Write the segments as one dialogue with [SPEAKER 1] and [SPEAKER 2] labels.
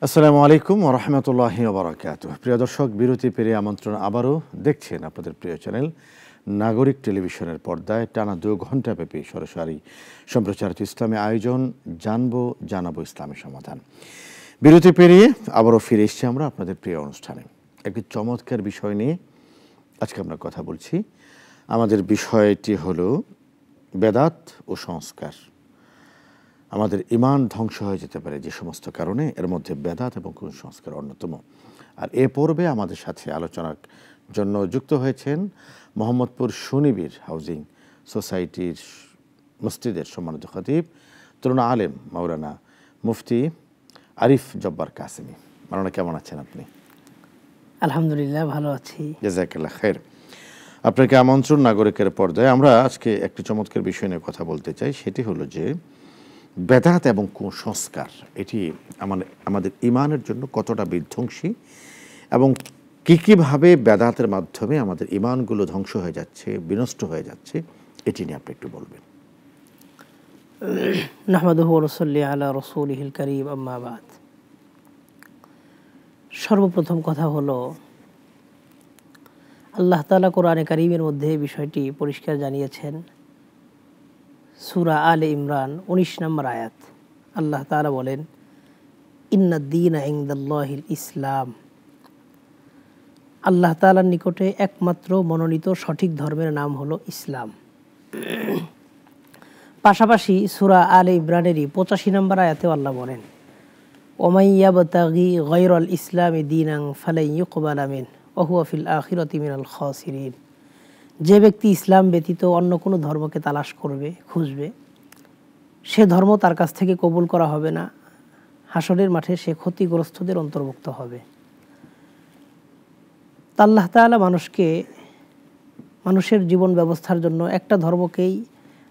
[SPEAKER 1] আসসালামু আলাইকুম ওয়া রাহমাতুল্লাহি ওয়া বারাকাতুহু। প্রিয় দর্শক, বিরতি পেরিয়ে আমন্ত্রণ আবারও দেখছেন আপনাদের প্রিয় চ্যানেল নাগরিক টেলিভিশনের পর্দায় টানা 2 ঘণ্টাব্যাপী সরাসরি সম্প্রচারিত ইসলামী আয়োজন জানাবো ইসলামী সমাধান। বিরতি পেরিয়ে আবারও ফিরে এসেছি আমরা আপনাদের প্রিয় অনুষ্ঠানে। একটি চমৎকার বিষয় নিয়ে আজকে আমরা কথা বলছি। আমাদের বিষয়টি হলো বেদাত ও সংস্কার। আমাদের ঈমান ধ্বংস হয়ে যেতে পারে যে সমস্ত কারণে, এর মধ্যে বেদাত এবং কুসংস্কার অন্যতম। আর এ পর্বে আমাদের সাথে আলোচনার জন্য যুক্ত হয়েছেন মোহাম্মদপুর সুনিবির হাউজিং সোসাইটির মসজিদের সম্মানিত খতিব তরুণ আলেম মাওলানা মুফতি আরিফ জব্বার কাসেমি। মাওলানা, কেমন আছেন আপনি?
[SPEAKER 2] আলহামদুলিল্লাহ, ভালো আছি।
[SPEAKER 1] জাযাকাল্লাহ খায়ের। আপনাকে আমন্ত্রণ নাগরিকের পর্দায়। আমরা আজকে একটি চমৎকার বিষয় নিয়ে কথা বলতে চাই। সেটি হলো যে বেদাত এবং কুসংস্কার এটি আমাদের ঈমানের জন্য কতটা বিধ্বংসী এবং কীভাবে বেদাতের মাধ্যমে আমাদের ঈমানগুলো ধ্বংস হয়ে যাচ্ছে, বিনষ্ট হয়ে যাচ্ছে, এটি নিয়ে আপনি একটু বলবেন।
[SPEAKER 2] নাহমাদুহু ওয়া নুসাল্লি আলা রাসূলিহিল কারীম, আম্মা বাদ। সর্বপ্রথম কথা হলো, আল্লাহ তাআলা কোরআনে কারীমের মধ্যে বিষয়টি পরিষ্কার জানিয়েছেন। সূরা আলে ইমরান 19 নম্বর আয়াত, আল্লাহ তাআলা বলেন, ইন্নাদ-দীনা ইনদাল্লাহিল ইসলাম। আল্লাহ তাআলার নিকটে একমাত্র মনোনীত সঠিক ধর্মের নাম হলো ইসলাম। পাশাপাশি সূরা আলে ইমরানেরই 85 নম্বর আয়াতেও আল্লাহ বলেন, ওয়ামান ইয়াবতাগি গায়রাল ইসলামি দীনান ফালান ইউকবালা মিনহু ওয়া হুয়া ফিল আখিরাতি মিনাল খাসিরিন। যে ব্যক্তি ইসলাম ব্যতীত অন্য কোনো ধর্মকে তালাশ করবে, খুঁজবে, সে ধর্ম তার কাছ থেকে কবুল করা হবে না। হাসরের মাঠে সে ক্ষতিগ্রস্তদের অন্তর্ভুক্ত হবে। আল্লাহ তাআলা মানুষের জীবন ব্যবস্থার জন্য একটা ধর্মকেই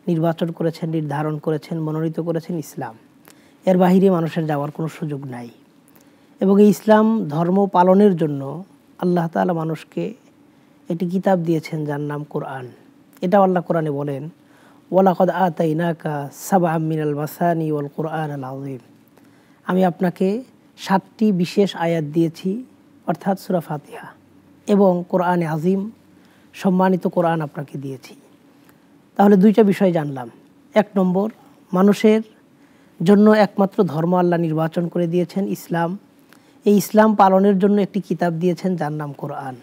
[SPEAKER 2] নির্বাচন করেছেন, নির্ধারণ করেছেন, মনোনীত করেছেন, ইসলাম। এর বাহিরে মানুষের যাওয়ার কোনো সুযোগ নাই। এবং এই ইসলাম ধর্ম পালনের জন্য আল্লাহ তাআলা মানুষকে একটি কিতাব দিয়েছেন যার নাম কোরআন। এটা আল্লাহ কোরআনে বলেন, ওয়ালাকাদ আতাইনাকা সাবআম মিনাল মাসানি ওয়াল কুরআনিল আযীম। আমি আপনাকে 7টি বিশেষ আয়াত দিয়েছি, অর্থাৎ সূরা ফাতিহা এবং কোরআনে আযীম, সম্মানিত কোরআন আপনাকে দিয়েছি। তাহলে 2টা বিষয় জানলাম। 1 নম্বর, মানুষের জন্য একমাত্র ধর্ম আল্লাহ নির্বাচন করে দিয়েছেন ইসলাম। এই ইসলাম পালনের জন্য একটি কিতাব দিয়েছেন যার নাম কোরআন।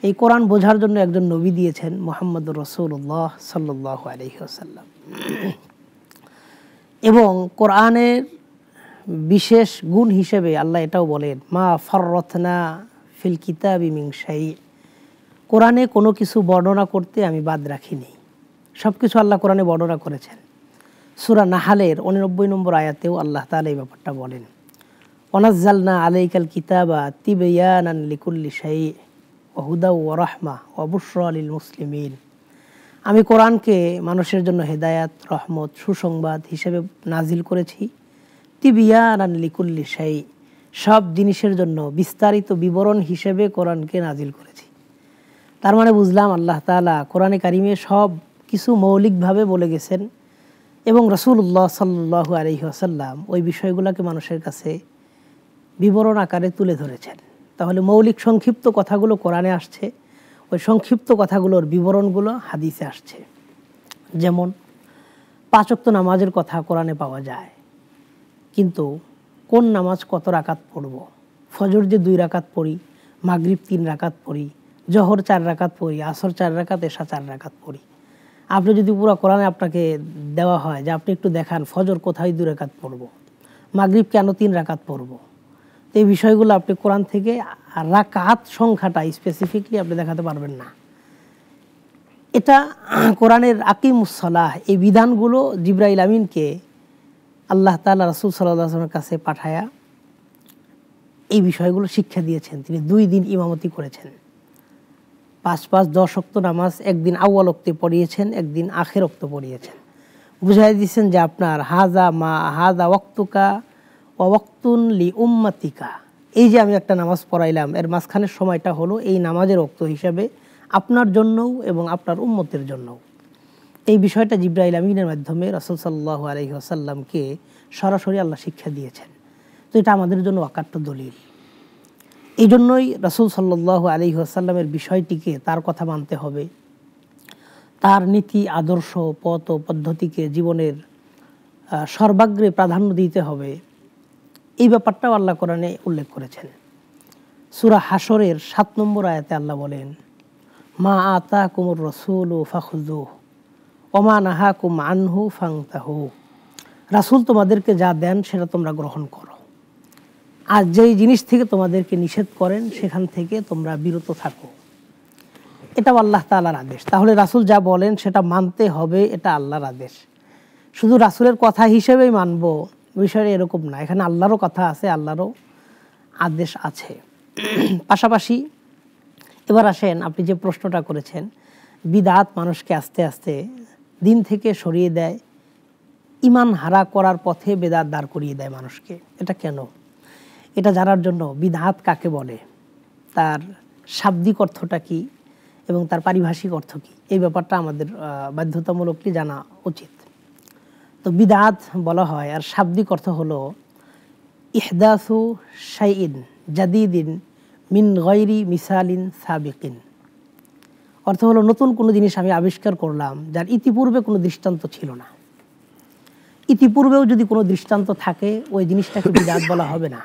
[SPEAKER 2] এই কোরআন বোঝার জন্য একজন নবী দিয়েছেন, মুহাম্মদুর রাসূলুল্লাহ সাল্লাল্লাহু আলাইহি ওয়াসাল্লাম। এবং কোরআনের বিশেষ গুণ হিসেবে আল্লাহ এটাও বলেন, মা ফাররাতনা ফিল কিতাবি মিন শাই। কোরআনে কোনো কিছু বর্ণনা করতে আমি বাদ রাখিনি। সব কিছু আল্লাহ কোরআনে বর্ণনা করেছেন। সূরা নাহালের 89 নম্বর আয়াতেও আল্লাহ তাআলা এই ব্যাপারটা বলেন, ওয়ানাজ্জালনা আলাইকাল কিতাবা তিবয়ানান লিকুল্লি শাই ওয়া হুদা ওয়া রাহমা ওয়া বুশরা লিল মুসলিমিন। আমি কোরআনকে মানুষের জন্য হেদায়াত, রহমত, সুসংবাদ হিসেবে নাজিল করেছি। তিবয়ানান লিকুল্লি শাই, সব জিনিসের জন্য বিস্তারিত বিবরণ হিসেবে কোরআনকে নাজিল করেছি। তার মানে বুঝলাম আল্লাহ তাআলা কোরআনে কারিমে সব কিছু মৌলিকভাবে বলে গেছেন এবং রাসূলুল্লাহ সাল্লাল্লাহু আলাইহি ওয়াসাল্লাম ওই বিষয়গুলোকে মানুষের কাছে বিবরণ আকারে তুলে ধরেছেন। তাহলে মৌলিক সংক্ষিপ্ত কথাগুলো কোরআনে আসছে, ওই সংক্ষিপ্ত কথাগুলোর বিবরণগুলো হাদিসে আসছে। যেমন 5 ওয়াক্ত নামাজের কথা কোরআনে পাওয়া যায়, কিন্তু কোন নামাজ কত রাকাত পড়ব, ফজর যে 2 রাকাত পড়ি, মাগরিব 3 রাকাত পড়ি, জোহর 4 রাকাত পড়ি, আসর 4 রাকাত, এশা 4 রাকাত পড়ি। আপনি যদি পুরো কোরআনে আপনাকে দেওয়া হয় যে আপনি একটু দেখান ফজর কোথায় 2 রাকাত পড়ব, মাগরিব কেন 3 রাকাত পড়ব, তো এই বিষয়গুলো আপনি কোরআন থেকে রাকাত সংখ্যাটা স্পেসিফিকলি আপনি দেখাতে পারবেন না। এটা কোরআনের আকিমুস সালাহ, এই বিধানগুলো জিবরাইল আমিনকে আল্লাহ তাআলা রাসূল সাল্লাল্লাহু আলাইহি ওয়াসাল্লামের কাছে পাঠায়া এই বিষয়গুলো শিক্ষা দিয়েছেন। তিনি 2 দিন ইমামতি করেছেন। 5 10 ওয়াক্ত নামাজ একদিন আউয়াল ওয়াক্তে পড়িয়েছেন, একদিন আখির ওয়াক্তে পড়িয়েছেন। বুঝাই দিয়েছেন যে আপনার হাযা ওয়াক্তুকা ওয়া ওয়াক্তুন লি উম্মাতিকা, এই যে আমি একটা নামাজ পড়াইলাম এর মাঝখানের সময়টা হলো এই নামাজের ওয়াক্ত হিসাবে আপনার জন্যও এবং আপনার উম্মতের জন্যও। এই বিষয়টা জিবরাইল আমিনের মাধ্যমে রাসূল সাল্লাল্লাহু আলাইহি ওয়াসাল্লামকে সরাসরি আল্লাহ শিক্ষা দিয়েছেন। তো এটা আমাদের জন্য অকাট্য দলিল। এই জন্যই রাসূল সাল্লাল্লাহু আলাইহি ওয়াসাল্লামের বিষয়টিকে, তার কথা মানতে হবে, তার নীতি আদর্শ পথ ও পদ্ধতিকে জীবনের সর্বাগ্রে প্রাধান্য দিতে হবে। এই ব্যাপারটাও আল্লাহ কোরআনে উল্লেখ করেছেন। সূরা হাশরের ৭ নম্বর আয়াতে আল্লাহ বলেন, মা আতাকুমুর রাসূলু ফাখুযুহু ওয়া মা নাহাকুম আনহু ফান্তাহু। রাসূল তোমাদেরকে যা দেন সেটা তোমরা গ্রহণ করো, আর যেই জিনিস থেকে তোমাদেরকে নিষেধ করেন সেখান থেকে তোমরা বিরত থাকো। এটাও আল্লাহ তাআলার আদেশ। তাহলে রাসূল যা বলেন সেটা মানতে হবে, এটা আল্লাহর আদেশ। শুধু রাসূলের কথা হিসেবেই মানব বিষয়টা এরকম না, এখানে আল্লাহরও কথা আছে, আল্লাহরও আদেশ আছে। পাশাপাশি এবার আসেন, আপনি যে প্রশ্নটা করেছেন, বিদআত মানুষকে আস্তে আস্তে দিন থেকে সরিয়ে দেয়, ঈমান হারা করার পথে বেদাত দাঁড় করিয়ে দেয় মানুষকে। এটা কেন? এটা জানার জন্য বিদআত কাকে বলে, তার শাব্দিক অর্থটা কি এবং তার পারিভাষিক অর্থ কি, এই ব্যাপারটা আমাদের বাধ্যতামূলকই জানা উচিত। তো বিদআত বলা হয়, আর শাব্দিক অর্থ হলো ইহদাসু শাইইন জাদিদিন মিন গায়রি মিসালিন সাবিকিন। অর্থ হলো নতুন কোনো জিনিস আমি আবিষ্কার করলাম যার ইতিপূর্বে কোনো দৃষ্টান্ত ছিল না। ইতিপূর্বেও যদি কোনো দৃষ্টান্ত থাকে ওই জিনিসটাকে বিদআত বলা হবে না।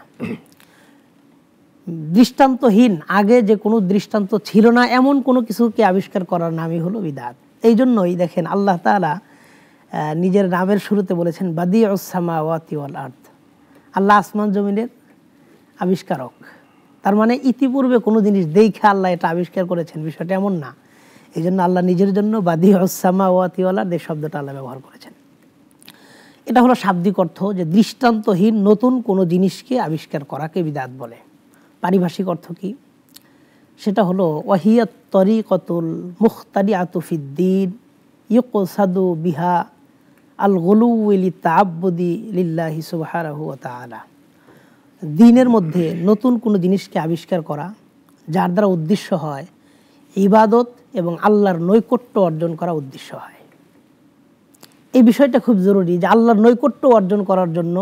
[SPEAKER 2] দৃষ্টান্তহীন, আগে যে কোনো দৃষ্টান্ত ছিল না এমন কোনো কিছুকে আবিষ্কার করার নামই হলো বিদআত। এই জন্যই দেখেন আল্লাহ তাআলা নিজের নামের শুরুতে বলেছেন বাদিউস সামাওয়াতি ওয়াল আরদ। আল্লাহ আসমান জমিনের আবিষ্কারক। তার মানে ইতিপূর্বে কোনো জিনিস দেখে আল্লাহ এটা আবিষ্কার করেছেন বিষয়টা এমন না। এই জন্য আল্লাহ নিজের জন্য বাদিউস সামাওয়াতি ওয়াল আরদ এই শব্দটা আল্লাহ ব্যবহার করেছেন। এটা হলো শাব্দিক অর্থ, যে দৃষ্টান্তহীন নতুন কোনো জিনিসকে আবিষ্কার করাকে বিদআত বলে। পারিভাষিক অর্থ কি? সেটা হলো ওয়াহিয়াত তরিকাতুল মুখতারিআতু ফিদ্দীন ইউকসাদু বিহা আল গুলুউ লিতাআব্বুদি লিল্লাহি সুবহানাহু ওয়া তাআলা। দ্বীনের মধ্যে নতুন কোনো জিনিসকে আবিষ্কার করা যার দ্বারা উদ্দেশ্য হয় ইবাদত এবং আল্লাহর নৈকট্য অর্জন করা উদ্দেশ্য হয়। এই বিষয়টা খুব জরুরি যে আল্লাহর নৈকট্য অর্জন করার জন্য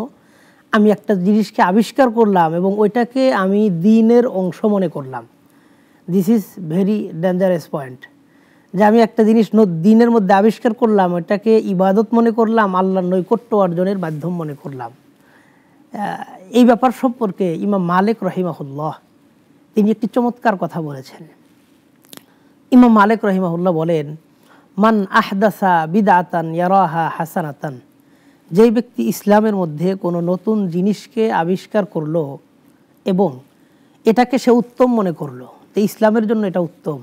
[SPEAKER 2] আমি একটা জিনিসকে আবিষ্কার করলাম এবং ওইটাকে আমি দ্বীনের অংশ মনে করলাম। This is very dangerous point, যে আমি একটা জিনিস দ্বীনের মধ্যে আবিষ্কার করলাম, ওইটাকে ইবাদত মনে করলাম, আল্লাহর নৈকট্য অর্জনের মাধ্যম মনে করলাম। এই ব্যাপার সম্পর্কে ইমাম মালিক রাহিমাহুল্লাহ তিনি একটি চমৎকার কথা বলেছেন। ইমাম মালিক রাহিমাহুল্লাহ বলেন, মান আহদাসা বিদআতান ইয়ারাহা হাসানাতান, যেই ব্যক্তি ইসলামের মধ্যে কোনো নতুন জিনিসকে আবিষ্কার করলো এবং এটাকে সে উত্তম মনে করলো, তো ইসলামের জন্য এটা উত্তম,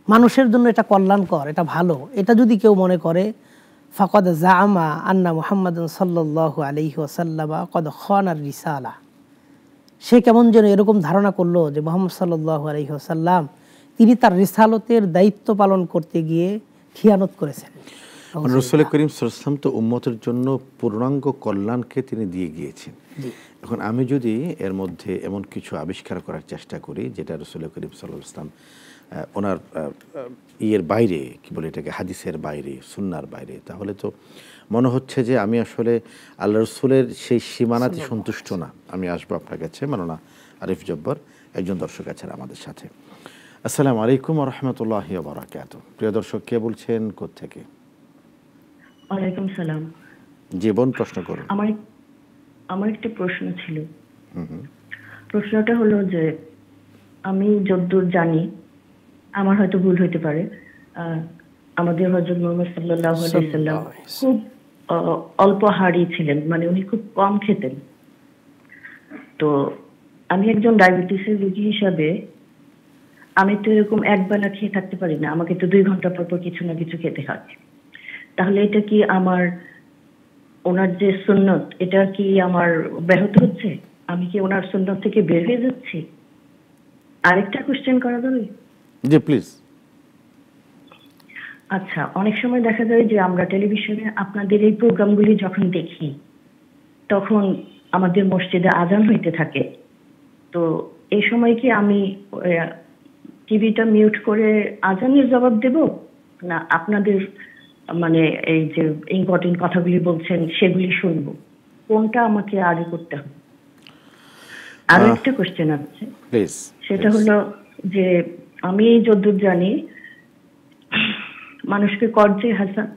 [SPEAKER 2] মানুষের জন্য এটা কল্যাণকর, এটা ভালো, এটা যদি কেউ মনে করে ফাকাদ জাআমা আন্না মুহাম্মাদুন সাল্লাল্লাহু আলাইহি ওয়াসাল্লাম ক্বাদ খানার রিসালা, সে কেমন যেন এরকম ধারণা করলো যে মুহাম্মদ সাল্লাল্লাহু আলাইহি ওয়াসাল্লাম তিনি তার রিসালতের দায়িত্ব পালন করতে গিয়ে খিয়ানত করেছেন।
[SPEAKER 1] রাসূল করিম সাল্লাল্লাহু আলাইহি ওয়াসাল্লাম তো উম্মতের জন্য পূর্ণাঙ্গ কল্যাণকে তিনি দিয়ে গিয়েছেন। এখন আমি যদি এর মধ্যে এমন কিছু আবিষ্কার করার চেষ্টা করি যেটা রাসূল করিম সাল্লাল্লাহু আলাইহি ওয়াসাল্লাম ওনার ইয়ের বাইরে, কি বলে এটাকে, হাদিসের বাইরে, সুন্নাহর বাইরে, তাহলে তো মনে হচ্ছে যে আমি আসলে আল্লাহ রাসূলের সেই সীমানাতে সন্তুষ্ট না। আমি আসবো আপনার কাছে, মাওলানা আরিফ জব্বার একজন দর্শক আছেন আমাদের সাথে। আসসালামু আলাইকুম ওয়া রাহমাতুল্লাহি ওয়া বারাকাতুহু। প্রিয় দর্শক, কে বলছেন, কোত্থেকে?
[SPEAKER 3] ওয়ালাইকুম সালাম।
[SPEAKER 1] জি বোন, প্রশ্ন করুন।
[SPEAKER 3] আমার একটা প্রশ্ন ছিল। প্রশ্নটা হলো যে আমি যতদূর জানি, আমার হয়তো ভুল হইতে পারে, আমাদের হযরত মুহাম্মদ সাল্লাল্লাহু আলাইহি ওয়াসাল্লাম খুব অল্প আহারী ছিলেন, মানে উনি খুব কম খেতেন। তো আমি একজন ডায়াবেটিসের রোগী হিসাবে আমি তো এরকম একবেলা খেয়ে থাকতে পারি না, আমাকে তো 2 ঘন্টা পর পর কিছু না কিছু খেতে হয়। তাহলে এটা কি আমার, ওনার যে সুন্নত, এটা কি আমার ব্যাহত হচ্ছে? আমি কি ওনার সুন্নত থেকে বের হয়ে যাচ্ছি? আরেকটা কোশ্চেন করা যাবে?
[SPEAKER 1] জি প্লিজ।
[SPEAKER 3] আচ্ছা, অনেক সময় দেখা যায় যে আমরা টেলিভিশনে আপনাদের এই প্রোগ্রামগুলি যখন দেখি তখন আমাদের মসজিদে আজান হইতে থাকে। তো এই সময় কি আমি টিভিটা মিউট করে আজানের জবাব দেব, না আপনাদের মানে এই যে ইম্পর্টেন্ট কথাগুলি বলছেন সেগুলি শুনবো? কোনটা আমাকে আগে করতে হবে? আরো একটা কোশ্চেন আছে,
[SPEAKER 1] প্লিজ।
[SPEAKER 3] সেটা হলো যে আমি যতদূর জানি মানুষকে কর্জে হাসান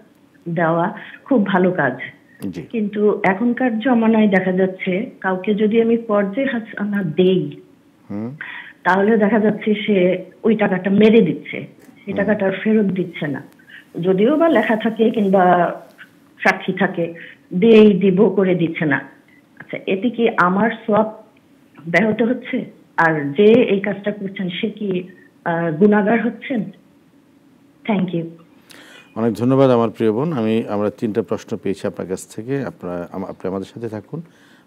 [SPEAKER 3] দেওয়া খুব ভালো কাজ,
[SPEAKER 1] জি।
[SPEAKER 3] কিন্তু এখনকার জমানায় দেখা যাচ্ছে কাউকে যদি আমি কর্জে হাসানা দেই তাহলে দেখা যাচ্ছে সে ওই টাকাটা মেরে দিচ্ছে, সেই টাকাটা আর ফেরত দিচ্ছে না, যদিও বা লেখা থাকে কিংবা সাক্ষী থাকে, দিয়েই দিব করে দিচ্ছে না। আচ্ছা, এতে কি আমার সওয়াব ব্যাহত হচ্ছে? আর যে এই কাজটা করছেন সে কি গুনাহগার হচ্ছেন? Thank you.
[SPEAKER 1] অনেক ধন্যবাদ আমার প্রিয় বোন। আমরা 3টা প্রশ্ন পেয়েছি আপনার কাছ থেকে। আপনি আমাদের সাথে থাকুন,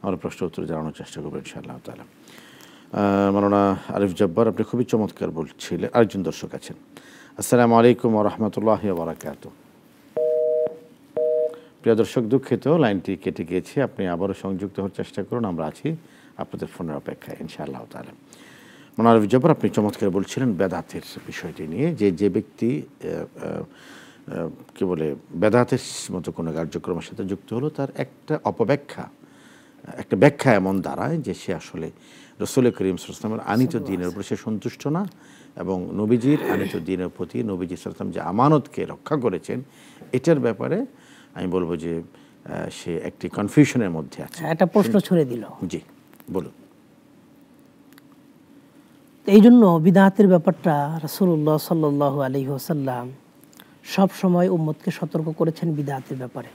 [SPEAKER 1] আমরা প্রশ্ন উত্তর জানানোর চেষ্টা করবো ইনশাআল্লাহ তাআলা। মাওলানা আরিফ জব্বার, আপনি খুবই চমৎকার বলছিলেন। আরেকজন দর্শক আছেন। আসসালামু আলাইকুম ওয়া রাহমাতুল্লাহি ওয়া বারাকাতুহু। প্রিয় দর্শক, দুঃখিত লাইনটি কেটে গিয়েছে, আপনি আবারও সংযুক্ত হওয়ার চেষ্টা করুন, আমরা আছি আপনাদের ফোনের অপেক্ষায় ইনশাআল্লাহ তাআলা। মাওলানা আরিফ জব্বার, আপনি চমৎকার বলছিলেন বেদাতের বিষয়টি নিয়ে, যে ব্যক্তি কি বলে বেদাতের মতো কোনো কার্যক্রমের সাথে যুক্ত হলো, তার একটা অপব্যাখ্যা, একটা ব্যাখ্যা এমন দাঁড়ায় যে সে আসলে রাসূল করিম সাল্লাল্লাহু আলাইহি ওয়াসাল্লামের আনিত দ্বীনের উপরে সে সন্তুষ্ট না, এবং নবীজির আনিত দ্বীনের প্রতি নবীজি সাল্লাল্লাহু আলাইহি ওয়াসাল্লাম যে আমানতকে রক্ষা করেছেন এটার ব্যাপারে আমি বলবো যে সে একটি কনফিউশনের মধ্যে আছে।
[SPEAKER 2] একটা প্রশ্ন ছুড়ে দিল।
[SPEAKER 1] জি, বলুন।
[SPEAKER 2] এই জন্য বিদআতের ব্যাপারটা রাসূলুল্লাহ সাল্লাল্লাহু আলাইহি ওয়াসাল্লাম সব সময় উম্মতকে সতর্ক করেছেন বিদআতের ব্যাপারে,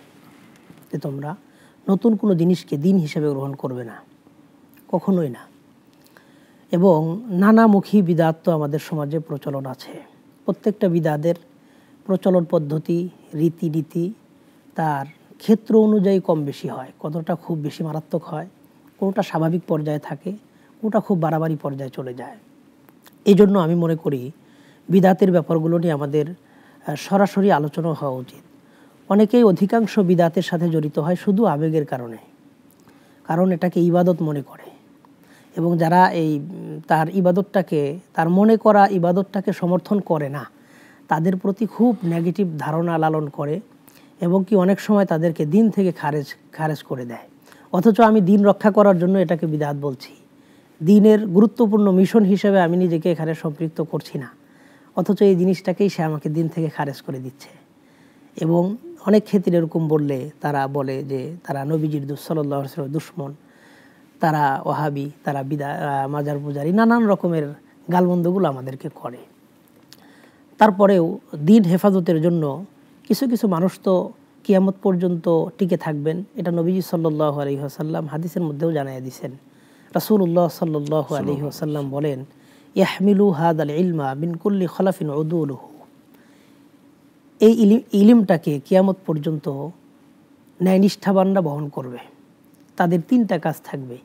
[SPEAKER 2] যে তোমরা নতুন কোনো জিনিসকে দিন হিসেবে গ্রহণ করবে না, কখনোই না। এবং নানামুখী বিদআত তো আমাদের সমাজে প্রচলন আছে। প্রত্যেকটা বিদআতের প্রচলন পদ্ধতি, রীতিনীতি তার ক্ষেত্র অনুযায়ী কম বেশি হয়, কতটা খুব বেশি মারাত্মক হয়, কোনোটা স্বাভাবিক পর্যায়ে থাকে, কোনোটা খুব বাড়াবাড়ি পর্যায়ে চলে যায়। এই জন্য আমি মনে করি বিদআতের ব্যাপারগুলো নিয়ে আমাদের সরাসরি আলোচনা হওয়া উচিত। অনেকেই অধিকাংশ বিদআতের সাথে জড়িত হয় শুধু আবেগের কারণে, কারণ এটাকে ইবাদত মনে করে, এবং যারা এই তার ইবাদতটাকে, তার মনে করা ইবাদতটাকে সমর্থন করে না, তাদের প্রতি খুব নেগেটিভ ধারণা লালন করে, এবং কি অনেক সময় তাদেরকে দিন থেকে খারেজ করে দেয়। অথচ আমি দিন রক্ষা করার জন্য এটাকে বিদআত বলছি, দিনের গুরুত্বপূর্ণ মিশন হিসেবে আমি নিজেকে এখানে সম্পৃক্ত করছি না, অথচ এই জিনিসটাকেই সে আমাকে দিন থেকে খারেজ করে দিচ্ছে। এবং অনেক ক্ষেত্রে এরকম বললে তারা বলে যে তারা নবীজির সাল্লাল্লাহু আলাইহি ওয়াসাল্লামের দুশমন, তারা ওয়াহাবি, তারা মাজার পূজারি, নানান রকমের গালমন্দগুলো আমাদেরকে করে। তারপরেও দিন হেফাজতের জন্য কিছু কিছু মানুষ তো কিয়ামত পর্যন্ত টিকে থাকবেন, এটা নবীজি সাল্লাল্লাহু আলাইহি ওয়াসাল্লাম হাদিসের মধ্যেও জানিয়ে দিয়েছেন। রাসূলুল্লাহ সাল্লাল্লাহু আলাইহি ওয়াসাল্লাম বলেন, ইয়াহমিলু হাদাল ইলমা মিন কুল্লি খলাফিন উদুলুহু, এই ইলিমটাকে কিয়ামত পর্যন্ত ন্যায়নিষ্ঠাবানরা বহন করবে। তাদের 3টা কাজ থাকবে,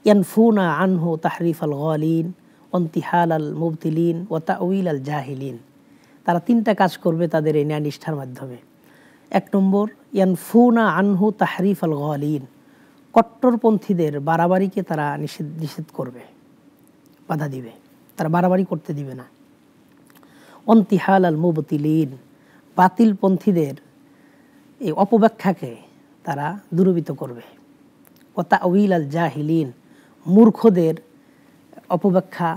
[SPEAKER 2] ইয়ানফুনা আনহু তাহরিফ আল গালিন, ইন্তিহাল আল মুবতিলিন ওয়া তাউইল আল জাহিলিন। তারা 3টা কাজ করবে তাদের এই ন্যায়নিষ্ঠার মাধ্যমে। 1 নম্বর, ইয়ানফুনা আনহু তাহরিফ আল গালিন, কট্টরপন্থীদের বাড়াবাড়িকে তারা নিষেধ করবে, বাধা দিবে, তারা বাড়াবাড়ি করতে দিবে না। ইন্তিহাল আল মুবতিলিন, বাতিলপন্থীদের এই অপব্যাখ্যাকে তারা দূরীভূত করবে। ওয়া তাউইল আল জাহিলিন, মূর্খদের অপব্যাখ্যা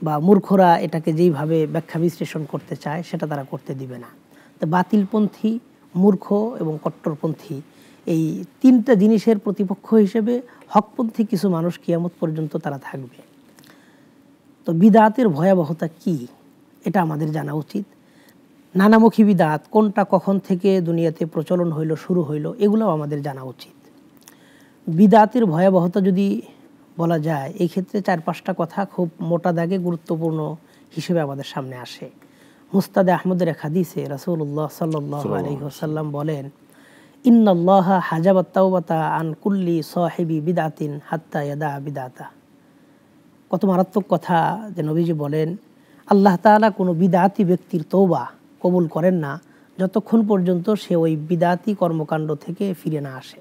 [SPEAKER 2] বা মূর্খরা এটাকে যেইভাবে ব্যাখ্যা বিশ্লেষণ করতে চায় সেটা তারা করতে দিবে না। তো বাতিলপন্থী, মূর্খ এবং কট্টরপন্থী, এই 3টা জিনিসের প্রতিপক্ষ হিসেবে হকপন্থী কিছু মানুষ কিয়ামত পর্যন্ত তারা থাকবে। তো বিদআতের ভয়াবহতা কি এটা আমাদের জানা উচিত। নানামুখী বিদআত কোনটা কখন থেকে দুনিয়াতে প্রচলন হইল, শুরু হইল, এগুলোও আমাদের জানা উচিত। বিদআতের ভয়াবহতা যদি বলা যায়, এই ক্ষেত্রে 4-5টা কথা খুব মোটা দাগে গুরুত্বপূর্ণ হিসেবে আমাদের সামনে আসে। মুস্তাদে আহমদের এক হাদিসে রাসূলুল্লাহ সাল্লাল্লাহু আলাইহি ওয়াসাল্লাম বলেন, ইন্নাল্লাহা হাজাবাত তাওবাতা আন কুল্লি সাহিবি বিদআতিন হাত্তা ইয়াদা বিদআতা। কত মারাত্মক কথা যে নবীজি বলেন, আল্লাহ তাআলা কোনো বিদআতি ব্যক্তির তওবা কবুল করেন না যতক্ষণ পর্যন্ত সে ওই বিদআতি কর্মকাণ্ড থেকে ফিরে না আসে।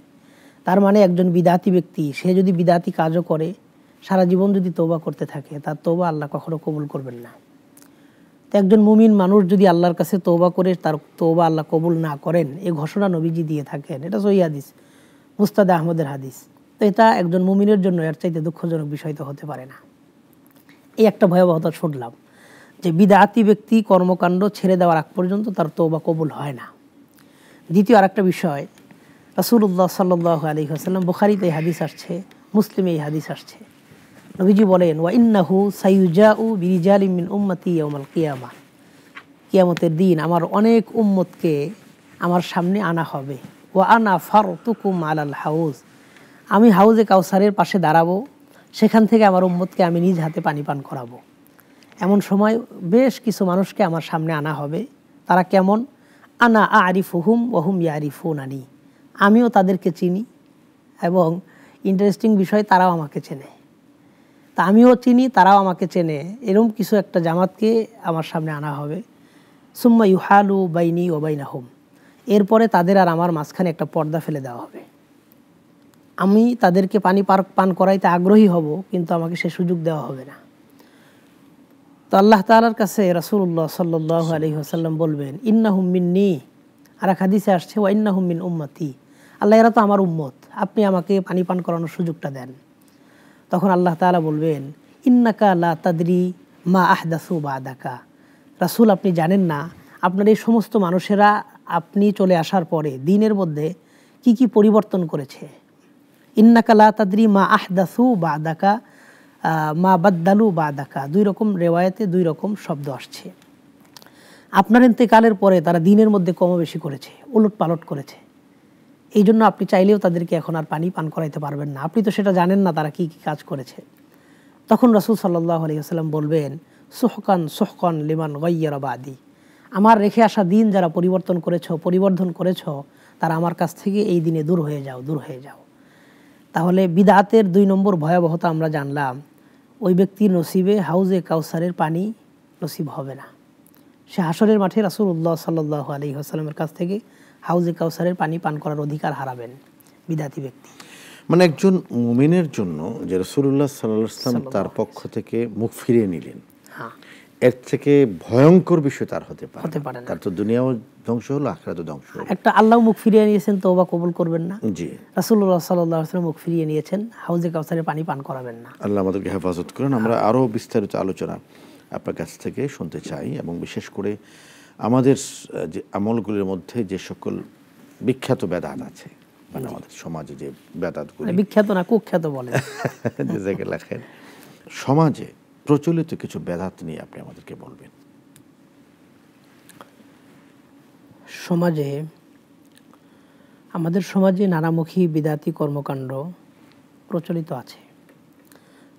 [SPEAKER 2] তার মানে একজন বিদআতি ব্যক্তি, সে যদি বিদআতি কাজও করে, সারা জীবন যদি তওবা করতে থাকে, তার তওবা আল্লাহ কখনো কবুল করবেন না। তো একজন মুমিন মানুষ যদি আল্লাহর কাছে তওবা করে তার তওবা আল্লাহ কবুল না করেন, এই ঘোষণা নবীজি দিয়ে থাকেন। এটা সহিহ হাদিস, মুস্তাদে আহমদের হাদিস। তো এটা একজন মুমিনের জন্য এর চাইতে দুঃখজনক বিষয় তো হতে পারে না। এই একটা ভয়াবহতা শুনলাম যে বিদআতি ব্যক্তি কর্মকাণ্ড ছেড়ে দেওয়ার আগ পর্যন্ত তার তওবা কবুল হয় না। দ্বিতীয় আরেকটা বিষয়, রাসূলুল্লাহ সাল্লাল্লাহু আলাইহি ওয়াসাল্লাম, বুখারীতে এই হাদিস আসছে, মুসলিমে এই হাদিস আসছে, নবীজি বলেন ওয়া ইন্নাহু সাইয়ুজাউ বিরিজালিন মিন উম্মতি ইয়াউমাল কিয়ামাহ, কিয়ামতের দিন আমার অনেক উম্মতকে আমার সামনে আনা হবে। ওয়া আনা ফারতুকুম আলাল হাউজ, আমি হাউজে কাউসারের পাশে দাঁড়াবো, সেখান থেকে আমার উম্মতকে আমি নিজ হাতে পানি পান করাবো। এমন সময় বেশ কিছু মানুষকে আমার সামনে আনা হবে, তারা কেমন? আনা আরিফুহুম ওয়া হুম ইয়ারিফুনানি, আমিও তাদেরকে চিনি এবং ইন্টারেস্টিং বিষয় তারাও আমাকে চেনে, তা আমিও চিনি তারাও আমাকে চেনে, এরকম কিছু একটা জামাতকে আমার সামনে আনা হবে। সুম্মা ইউহালু বাইনি ওয়া বাইনাহুম, এরপরে তাদের আর আমার মাঝখানে একটা পর্দা ফেলে দেওয়া হবে। আমি তাদেরকে পানি পান করাইতে আগ্রহী হব, কিন্তু আমাকে সে সুযোগ দেওয়া হবে না। তো আল্লাহ তাআলার কাছে রাসূলুল্লাহ সাল্লাল্লাহু আলাইহি ওয়াসাল্লাম বলবেন ইন্নাহুম মিন্নি, আর এক হাদিসে আসছে ওয়া ইন্নাহুম মিন উম্মতি, আল্লাহ এরা তো আমার উম্মত, আপনি আমাকে পানি পান করানোর সুযোগটা দেন। তখন আল্লাহ তাআলা বলবেন ইন্নাকা লা তাদরি মা আহদাসু বাদাকা, রাসূল আপনি জানেন না আপনার এই সমস্ত মানুষেরা আপনি চলে আসার পরে দিনের মধ্যে কি কি পরিবর্তন করেছে। ইন্নাকা লা তাদরি মা আহদাসু বাদাকা, মা বাদ্দালু বাদাকা, দুই রকম রেওয়ায়েতে দুই রকম শব্দ আসছে। আপনার ইন্তেকালের পরে তারা দিনের মধ্যে কমবেশি করেছে, উলট পালট করেছে, এই জন্য আপনি চাইলেও তাদেরকে এখন আর পানি পান করাইতে পারবেন না, আপনি তো সেটা জানেন না তারা কি কি কাজ করেছে। তখন রাসূল সাল্লাল্লাহু আলাইহি ওয়াসাল্লাম বলবেন সুহকান সুহকান লিমান গায়্যারা বাদি, আমার রেখে আসা দিন যারা পরিবর্ধন করেছ তারা আমার কাছ থেকে এই দিনে দূর হয়ে যাও, দূর হয়ে যাও। তাহলে বিদআতের 2 নম্বর ভয়াবহতা আমরা জানলাম, ওই ব্যক্তির নসিবে হাউজে কাউসারের পানি নসিব হবে না, সে হাসরের মাঠে রাসূলুল্লাহ সাল্লাল্লাহু আলাইহি ওয়াসাল্লামের কাছ থেকে হাউজে কাউসারের পানি পান করার অধিকার হারাবেন বিদআতি ব্যক্তি।
[SPEAKER 1] মানে একজন মুমিনের জন্য যে রাসূলুল্লাহ সাল্লাল্লাহু আলাইহি ওয়াসাল্লাম তার পক্ষ থেকে মুখ ফিরিয়ে নিলেন,
[SPEAKER 2] হ্যাঁ,
[SPEAKER 1] এর থেকে ভয়ঙ্কর বিষয় তার হতে পারে
[SPEAKER 2] না।
[SPEAKER 1] তার তো দুনিয়াও ধ্বংস হলো, আখিরাতও ধ্বংস হলো।
[SPEAKER 2] একটা আল্লাহ মুখ ফিরিয়ে নিয়েছেন, তওবা কবুল করবেন না।
[SPEAKER 1] জি,
[SPEAKER 2] রাসূলুল্লাহ সাল্লাল্লাহু আলাইহি ওয়াসাল্লাম মুখ ফিরিয়ে নিয়েছেন, হাউজে কাউসারের পানি পান করাবেন না।
[SPEAKER 1] আল্লাহ আমাদেরকে হেফাজত করেন। আমরা আরও বিস্তারিত আলোচনা আপনার কাছ থেকে শুনতে চাই, এবং বিশেষ করে আমাদের যে আমলগুলির মধ্যে যে সকল বিখ্যাত বেদাত আছে, মানে আমাদের সমাজে যে বেদাতগুলি,
[SPEAKER 2] বিখ্যাত না কুখ্যাত বলে,
[SPEAKER 1] জাযাকাল্লাহ খাইর, সমাজে প্রচলিত কিছু বেদাত নিয়ে আপনি আমাদেরকে বলবেন।
[SPEAKER 2] আমাদের সমাজে নানামুখী বিদআতি কর্মকাণ্ড প্রচলিত আছে,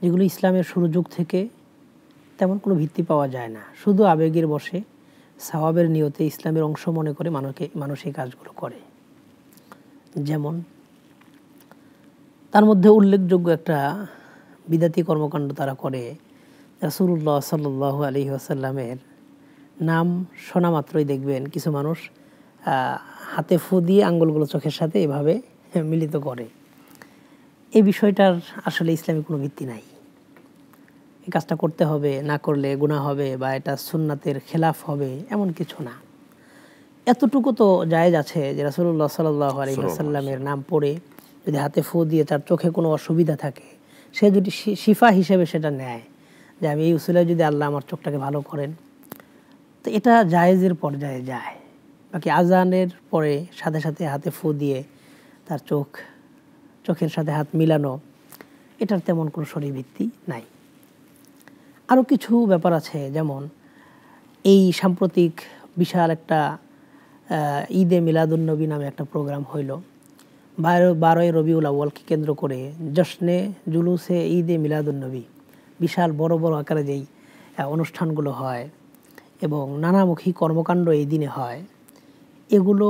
[SPEAKER 2] যেগুলো ইসলামের শুরু যুগ থেকে তেমন কোনো ভিত্তি পাওয়া যায় না, শুধু আবেগের বশে সওয়াবের নিয়তে ইসলামের অংশ মনে করে মানুষ এই কাজগুলো করে। যেমন তার মধ্যে উল্লেখযোগ্য একটা বিদআতি কর্মকাণ্ড তারা করে, রাসূলুল্লাহ সাল্লাল্লাহু আলাইহি ওয়াসাল্লামের নাম শোনা মাত্রই দেখবেন কিছু মানুষ হাতে ফু দিয়ে আঙ্গুলগুলো চোখের সাথে এভাবে মিলিত করে। এই বিষয়টার আসলে ইসলামে কোনো ভিত্তি নাই। এই কাজটা করতে হবে, না করলে গুনাহ হবে বা এটা সুন্নাতের খেলাফ হবে এমন কিছু না। এতটুকু তো জায়েজ আছে যে রাসূলুল্লাহ সাল্লাল্লাহু আলাইহি ওয়াসাল্লামের নাম পড়ে যদি হাতে ফু দিয়ে তার চোখে কোনো অসুবিধা থাকে, সে যদি শিফা হিসেবে সেটা নেয় যে আমি এই উসিলায় যদি আল্লাহ আমার চোখটাকে ভালো করেন, তো এটা জায়েজের পর্যায়ে যায়। বাকি আজানের পরে সাথে সাথে হাতে ফু দিয়ে তার চোখের সাথে হাত মিলানো, এটার তেমন কোনো শরীর ভিত্তি নাই। আরও কিছু ব্যাপার আছে, যেমন এই সাম্প্রতিক বিশাল একটা ঈদে মিলাদুন্নবী নামে একটা প্রোগ্রাম হইল 12ই রবিউল আউয়ালকে কেন্দ্র করে, জশ্নে জুলুসে ঈদে মিলাদুন্নবী, বিশাল বড় বড় আকারে যেই অনুষ্ঠানগুলো হয় এবং নানামুখী কর্মকাণ্ড এই দিনে হয়, এগুলো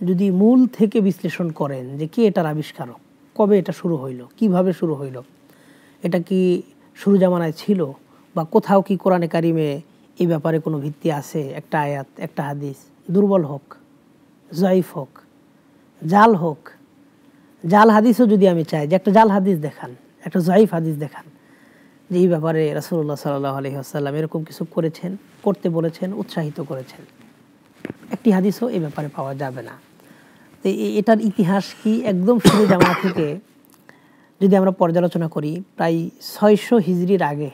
[SPEAKER 2] যদি মূল থেকে বিশ্লেষণ করেন যে কে এটার আবিষ্কারক, কবে এটা শুরু হইল, কিভাবে শুরু হইল, এটা কি শুরু জামানায় ছিল, বা কোথাও কি কোরআনে কারিমে এই ব্যাপারে কোনো ভিত্তি আছে, একটা আয়াত একটা হাদিস, দুর্বল হোক, জয়ীফ হোক, জাল হোক, জাল হাদিসও যদি আমি চাই যে একটা জাল হাদিস দেখান, একটা জয়ীফ হাদিস দেখান যে এই ব্যাপারে রাসূলুল্লাহ সাল্লাল্লাহু আলাইহি ওয়াসাল্লাম এরকম কিছু করেছেন, করতে বলেছেন, উৎসাহিত করেছেন, একটি হাদিসও এই ব্যাপারে পাওয়া যাবে না। তো এটার ইতিহাস কি একদম শুরু জামানা থেকে যদি আমরা পর্যালোচনা করি, প্রায় 600 হিজরির আগে,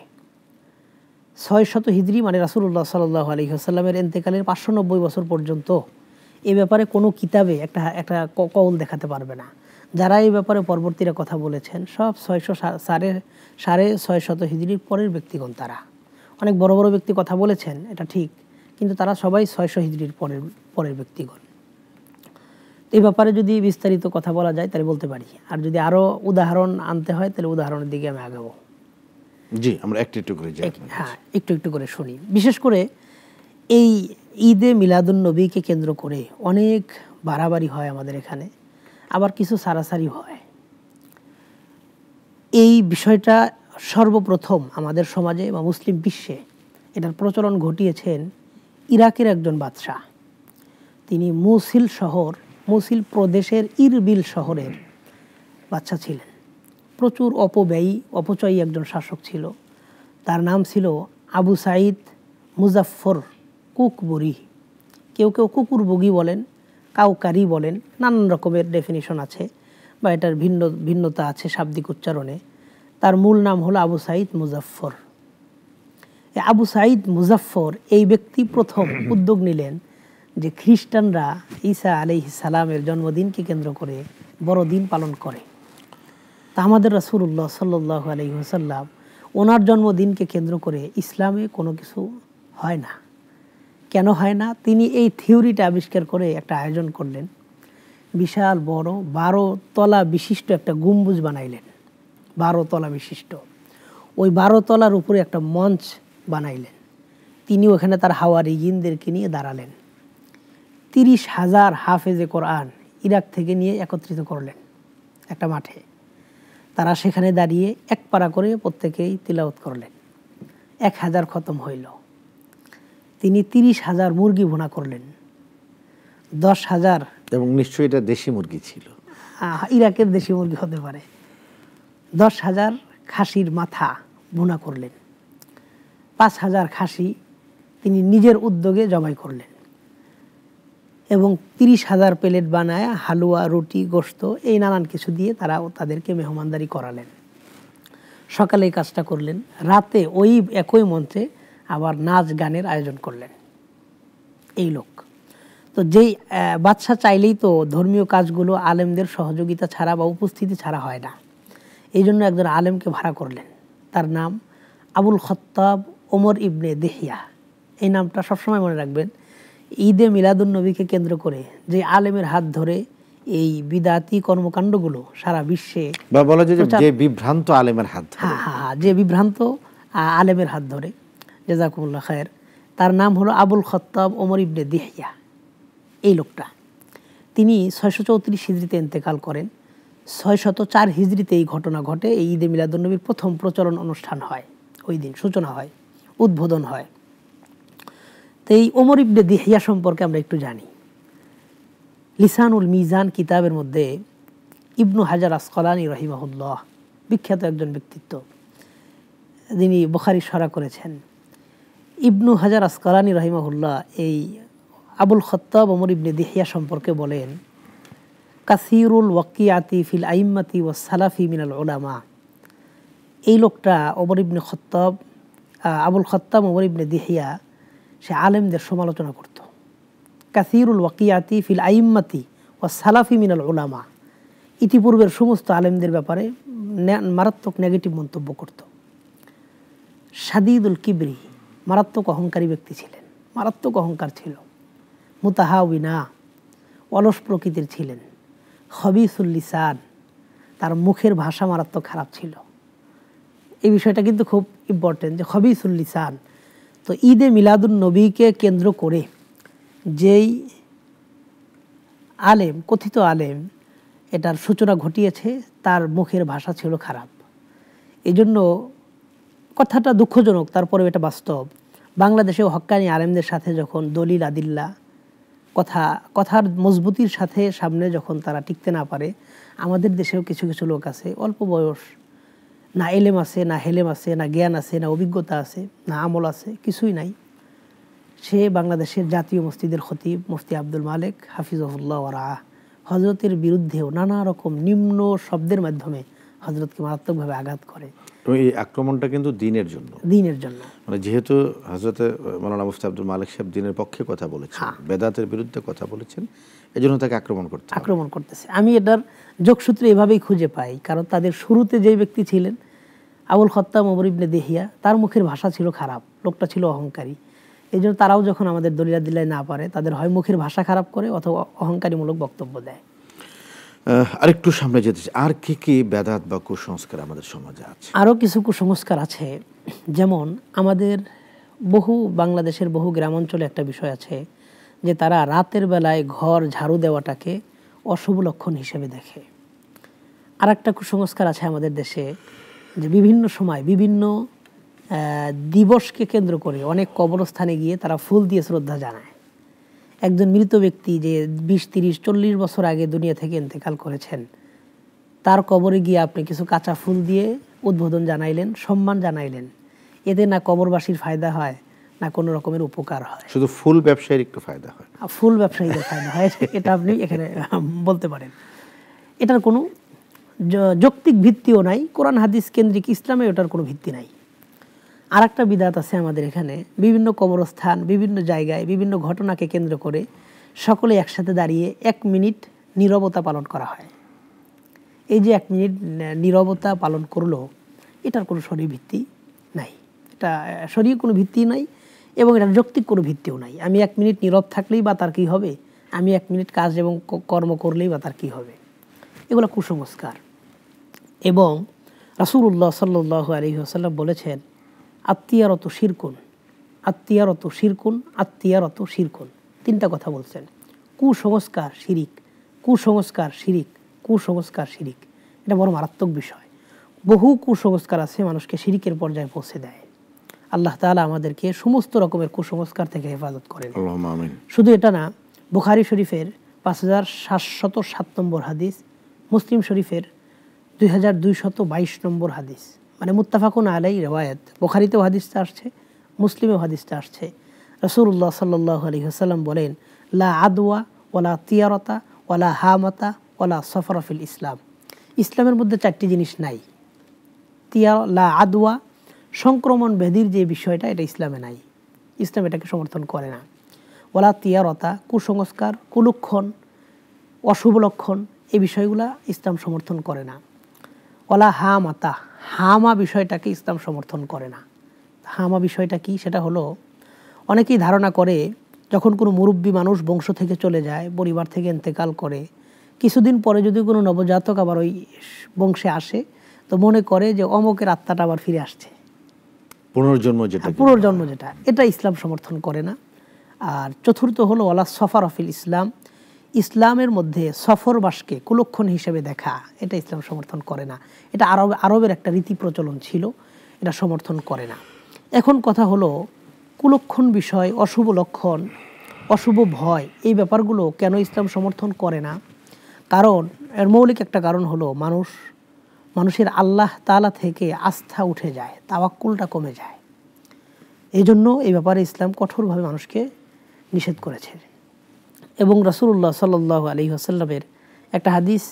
[SPEAKER 2] 600 হিজরি মানে রাসূলুল্লাহ সাল্লাল্লাহু আলাইহি ওয়াসাল্লামের ইন্তেকালের 590 বছর পর্যন্ত এই ব্যাপারে কোনো কিতাবে একটা কওল দেখাতে পারবে না। যারা এই ব্যাপারে পরবর্তীরা কথা বলেছেন সব 600 হিজরির পরের ব্যক্তিগণ। তারা অনেক বড় বড় ব্যক্তি কথা বলেছেন, এটা ঠিক, কিন্তু তারা সবাই 600 হিজরির পরের ব্যক্তিগণ। এই ব্যাপারে যদি বিস্তারিত কথা বলা যায় তাহলে বলতে পারি, আর যদি আরও উদাহরণ আনতে হয় তাহলে উদাহরণের দিকে আমি আগাবো।
[SPEAKER 1] জি, আমরা একটু করে যাই।
[SPEAKER 2] হ্যাঁ, একটু করে শুনি। বিশেষ করে এই ঈদে মিলাদুন্নবীকে কেন্দ্র করে অনেক বাড়াবাড়ি হয় আমাদের এখানে, আবার কিছু সারাসারি হয়। এই বিষয়টা সর্বপ্রথম আমাদের সমাজে বা মুসলিম বিশ্বে এটার প্রচলন ঘটিয়েছেন ইরাকের একজন বাদশাহ। তিনি মুসিল প্রদেশের ইরবিল শহরের বাদশা ছিলেন। প্রচুর অপচয়ী একজন শাসক ছিল। তার নাম ছিল আবু সাঈদ মুজাফফর কুকবুরি। কেউ কেউ কুকুরবুগি বলেন, কাউকারি বলেন, নানান রকমের ডেফিনিশন আছে বা এটার ভিন্নতা আছে শাব্দিক উচ্চারণে। তার মূল নাম হলো আবু সাঈদ মুজাফফর। আবু সাঈদ মুজাফফর এই ব্যক্তি প্রথম উদ্যোগ নিলেন যে খ্রিস্টানরা ঈসা আলাইহিস সালামের জন্মদিনকে কেন্দ্র করে বড়দিন পালন করে। তা আমাদের রাসূলুল্লাহ সাল্লাল্লাহু আলাইহি ওয়াসাল্লাম ওনার জন্মদিনকে কেন্দ্র করে ইসলামে কোনো কিছু হয় না। কেন হয় না? তিনি এই থিওরিটা আবিষ্কার করে একটা আয়োজন করলেন। বিশাল বড় 12 তলা বিশিষ্ট একটা গম্বুজ বানাইলেন, 12 তলা বিশিষ্ট। ওই 12 তলার উপরে একটা মঞ্চ বানাইলেন। তিনি ওখানে তার হাওয়ারিয়িনদেরকে নিয়ে দাঁড়ালেন। 30,000 হাফেজে কোরআন ইরাক থেকে নিয়ে একত্রিত করলেন একটা মাঠে। তারা সেখানে দাঁড়িয়ে এক পারা করে প্রত্যেকেই তিলাওয়াত করলেন। 1000 খতম হইল। তিনি 30,000 মুরগি ভুনা করলেন। 10,000,
[SPEAKER 1] এবং নিশ্চয়ই এটা দেশি মুরগি ছিল,
[SPEAKER 2] ইরাকের দেশি মুরগি হতে পারে। 10,000 খাসির মাথা ভুনা করলেন। 5,000 খাসি তিনি নিজের উদ্যোগে জবাই করলেন এবং 30,000 প্লেট বানায় হালুয়া, রুটি, গোশত এই নানান কিছু দিয়ে তাদেরকে মেহমানদারি করালেন। সকালে এই কাজটা করলেন, রাতে ওই একই মঞ্চে আবার নাচ গানের আয়োজন করলেন এই লোক। তো যেই বাদশা চাইলেই তো ধর্মীয় কাজগুলো আলেমদের সহযোগিতা ছাড়া বা উপস্থিতি ছাড়া হয় না। এই জন্য একজন আলেমকে ভাড়া করলেন। তার নাম আবুল খত্তাব ওমর ইবনে দেহিয়া। এই নামটা সবসময় মনে রাখবেন। ঈদে মিলাদুন্নবীকে কেন্দ্র করে যে আলেমের হাত ধরে এই বিদাতি কর্মকাণ্ডগুলো সারা বিশ্বে,
[SPEAKER 1] বা বলা যায় যে বিভ্রান্ত আলেমের হাত ধরে,
[SPEAKER 2] যে বিভ্রান্ত আলেমের হাত ধরে, জাযাকুমুল্লাহ খায়ের, তার নাম হলো আবুল খত্তাব ওমর ইবনে দেহিয়া। এই লোকটা তিনি 634 হিজরিতে ইন্তেকাল করেন। 604 হিজরিতে এই ঘটনা ঘটে। এই ঈদে মিলাদুন্নবীর প্রথম প্রচলন অনুষ্ঠান হয়, ওই দিন সূচনা হয়, উদ্বোধন হয়। তো এই ওমর ইবনে দেহিয়া সম্পর্কে আমরা একটু জানি। লিসানুল মিজান কিতাবের মধ্যে ইবনু হাজার আসকালানী রাহিমাহুল্লাহ, বিখ্যাত একজন ব্যক্তিত্ব, যিনি বুখারী শরহ করেছেন। ইবনু হাজার আসকালানী রাহিমাহুল্লাহ এই আবুল খত্তাব ওমর ইবনে দেহিয়া সম্পর্কে বলেন, কাসিরুল ওয়াকিয়াতি ফিল আইম্মাতি ওয়াস সালাফি মিনাল উলামা। এই লোকটা আবুল খত্তাব ওমর ইবনে দেহিয়া সে আলেমদের সমালোচনা করত। কাসিরুল ওয়াকিয়াতি ফিল আইম্মাতি ওয়াস সালাফি মিনাল উলামা, ইতিপূর্বের সমস্ত আলেমদের ব্যাপারে মারাত্মক নেগেটিভ মন্তব্য করত। শাদীদুল কিবরি, মারাত্মক অহংকারী ব্যক্তি ছিলেন, মারাত্মক অহংকার ছিল। মুতাহাউবিনা, অলস প্রকৃতির ছিলেন। খবিসুল লিসান, তার মুখের ভাষা মারাত্মক খারাপ ছিল। এই বিষয়টা কিন্তু খুব ইম্পর্টেন্ট যে খবিসুল লিসান। তো ঈদে মিলাদুন্নবীকে কেন্দ্র করে যেই আলেম, কথিত আলেম এটার সূচনা ঘটিয়েছে, তার মুখের ভাষা ছিল খারাপ। এই জন্য কথাটা দুঃখজনক, তারপরেও এটা বাস্তব। বাংলাদেশেও হক্কানি আলেমদের সাথে যখন দলিল আদিল্লা কথার মজবুতির সাথে সামনে যখন তারা টিকতে না পারে, আমাদের দেশেও কিছু কিছু লোক আছে অল্প বয়স, না এলেম আছে, না হেলেম আছে, না জ্ঞান আছে, না অভিজ্ঞতা আছে, না আমল আছে, কিছুই নাই। সে বাংলাদেশের জাতীয় মসজিদের খতিব মুফতি আব্দুল মালেক হাফিজহুল্লাহ ওয়া রাআহ হযরতের বিরুদ্ধেও নানা রকম নিম্ন শব্দের মাধ্যমে হযরতকে মারাত্মকভাবে আঘাত করে।
[SPEAKER 1] এবং এই আক্রমণটা কিন্তু দ্বীনের জন্য,
[SPEAKER 2] দ্বীনের জন্য।
[SPEAKER 1] মানে যেহেতু হযরতে মাওলানা মুফতি আব্দুল মালিক সাহেব দ্বীনের পক্ষে কথা বলেছেন, বেদাতের বিরুদ্ধে কথা বলেছেন, এজন্য তাকে আক্রমণ করতেছে।
[SPEAKER 2] আমি এটার যোগসূত্র এভাবেই খুঁজে পাই, কারণ তাদের শুরুতে যে ব্যক্তি ছিলেন আবুল খত্তাব ওমর ইবনে দেহিয়া, তার মুখের ভাষা ছিল খারাপ, লোকটা ছিল অহংকারী। এই জন্য তারাও যখন আমাদের দলিলা দিলাই না পারে, তাদের হয় মুখের ভাষা খারাপ করে অথবা অহংকারীমূলক বক্তব্য দেয়।
[SPEAKER 1] আরেকটু সামনে যেতে চাই, আর কি কি বেদাত বা কুসংস্কার আমাদের সমাজে আছে?
[SPEAKER 2] আরও কিছু কুসংস্কার আছে, যেমন আমাদের বাংলাদেশের বহু গ্রামাঞ্চলে একটা বিষয় আছে যে তারা রাতের বেলায় ঘর ঝাড়ু দেওয়াটাকে অশুভ লক্ষণ হিসেবে দেখে। আর একটা কুসংস্কার আছে আমাদের দেশে যে বিভিন্ন সময় বিভিন্ন দিবসকে কেন্দ্র করে অনেক কবরস্থানে গিয়ে তারা ফুল দিয়ে শ্রদ্ধা জানায়। একজন মৃত ব্যক্তি যে 20, 30, 40 বছর আগে দুনিয়া থেকে ইন্তেকাল করেছেন, তার কবরে গিয়ে আপনি কিছু কাঁচা ফুল দিয়ে উদ্বোধন জানাইলেন, সম্মান জানাইলেন, এতে না কবরবাসীর ফায়দা হয় না কোনো রকমের উপকার হয়,
[SPEAKER 1] শুধু ফুল ব্যবসায়ীর একটু ফায়দা হয়।
[SPEAKER 2] ফুল ব্যবসায়ীদের ফায়দা হয়, এটা আপনি এখানে বলতে পারেন। এটার কোনো যৌক্তিক ভিত্তিও নাই, কোরআন হাদিস কেন্দ্রিক ইসলামে ওটার কোনো ভিত্তি নাই। আর একটা বিদাত আছে আমাদের এখানে, বিভিন্ন কবরস্থান, বিভিন্ন জায়গায় বিভিন্ন ঘটনাকে কেন্দ্র করে সকলে একসাথে দাঁড়িয়ে 1 মিনিট নীরবতা পালন করা হয়। এই যে 1 মিনিট নীরবতা পালন করলো, এটার কোনো শরীর ভিত্তি নাই, এটা শরীর কোনো ভিত্তি নাই এবং এটার যৌক্তিক কোনো ভিত্তিও নাই। আমি 1 মিনিট নীরব থাকলেই বা তার কী হবে, আমি 1 মিনিট কাজ এবং কর্ম করলেই বা তার কী হবে, এগুলো কুসংস্কার। এবং রাসূলুল্লাহ সাল্লাল্লাহু আলাইহি ওয়াসাল্লাম বলেছেন, আত্মীয়ারত শিরকুন, আত্মীয়ারত শিরকুন, আত্মীয়ারত শিরকুন, 3টা কথা বলছেন। কুসংস্কার শিরিক, কুসংস্কার শিরিক, কুসংস্কার শিরিক। এটা বড় মারাত্মক বিষয়। বহু কুসংস্কার আছে মানুষকে শিরিকের পর্যায়ে পৌঁছে দেয়। আল্লাহ তাআলা আমাদেরকে সমস্ত রকমের কুসংস্কার থেকে হেফাজত করেন।
[SPEAKER 1] আল্লাহুম্মা আমিন।
[SPEAKER 2] শুধু এটা না, বুখারী শরীফের 5707 নম্বর হাদিস, মুসলিম শরীফের 2222 নম্বর হাদিস, মানে মুত্তাফাকুন আলাইহি রিওয়ায়াত। বুখারীতেও হাদিসটা আসছে, মুসলিমেও হাদিসটা আসছে। রাসূলুল্লাহ সাল্লাল্লাহু আলাইহি ওয়াসাল্লাম বলেন, লা আদওয়া ওয়ালা তিয়ারাতা ওয়ালা হামাতা ওয়ালা সফরা ফিল ইসলাম। ইসলামের মধ্যে 4টি জিনিস নাই। লা আদওয়া, সংক্রমণ ব্যাধির যে বিষয়টা, এটা ইসলামে নাই, ইসলাম এটাকে সমর্থন করে না। ওয়ালা তিয়ারতা, কুসংস্কার, কুলক্ষণ, অশুভ লক্ষণ, এই বিষয়গুলা ইসলাম সমর্থন করে না। ওয়ালা হামাতা, হামা বিষয়টাকে ইসলাম সমর্থন করে না। হামা বিষয়টা কি? সেটা হলো, অনেকেই ধারণা করে যখন কোনো মুরব্বী মানুষ বংশ থেকে চলে যায়, পরিবার থেকে ইন্তেকাল করে, কিছুদিন পরে যদি কোনো নবজাতক আবার ওই বংশে আসে, তো মনে করে যে অমকের আত্মাটা আবার ফিরে আসছে,
[SPEAKER 1] পুনর্জন্ম যেটা,
[SPEAKER 2] এটা ইসলাম সমর্থন করে না। আর চতুর্থ হলো ওয়ালা সফর ফিল ইসলাম, ইসলামের মধ্যে সফরবাসকে কুলক্ষণ হিসেবে দেখা, এটা ইসলাম সমর্থন করে না। এটা আরবের একটা রীতি প্রচলন ছিল, এটা সমর্থন করে না। এখন কথা হলো, কুলক্ষণ বিষয়, অশুভ লক্ষণ, অশুভ ভয়, এই ব্যাপারগুলো কেন ইসলাম সমর্থন করে না? কারণ এর মৌলিক একটা কারণ হলো, মানুষের আল্লাহ তাআলা থেকে আস্থা উঠে যায়, তাওয়াক্কুলটা কমে যায়। এই জন্য এই ব্যাপারে ইসলাম কঠোরভাবে মানুষকে নিষেধ করেছে। এবং রাসূলুল্লাহ সাল্লাল্লাহু আলাইহি ওয়াসাল্লামের একটা হাদিস,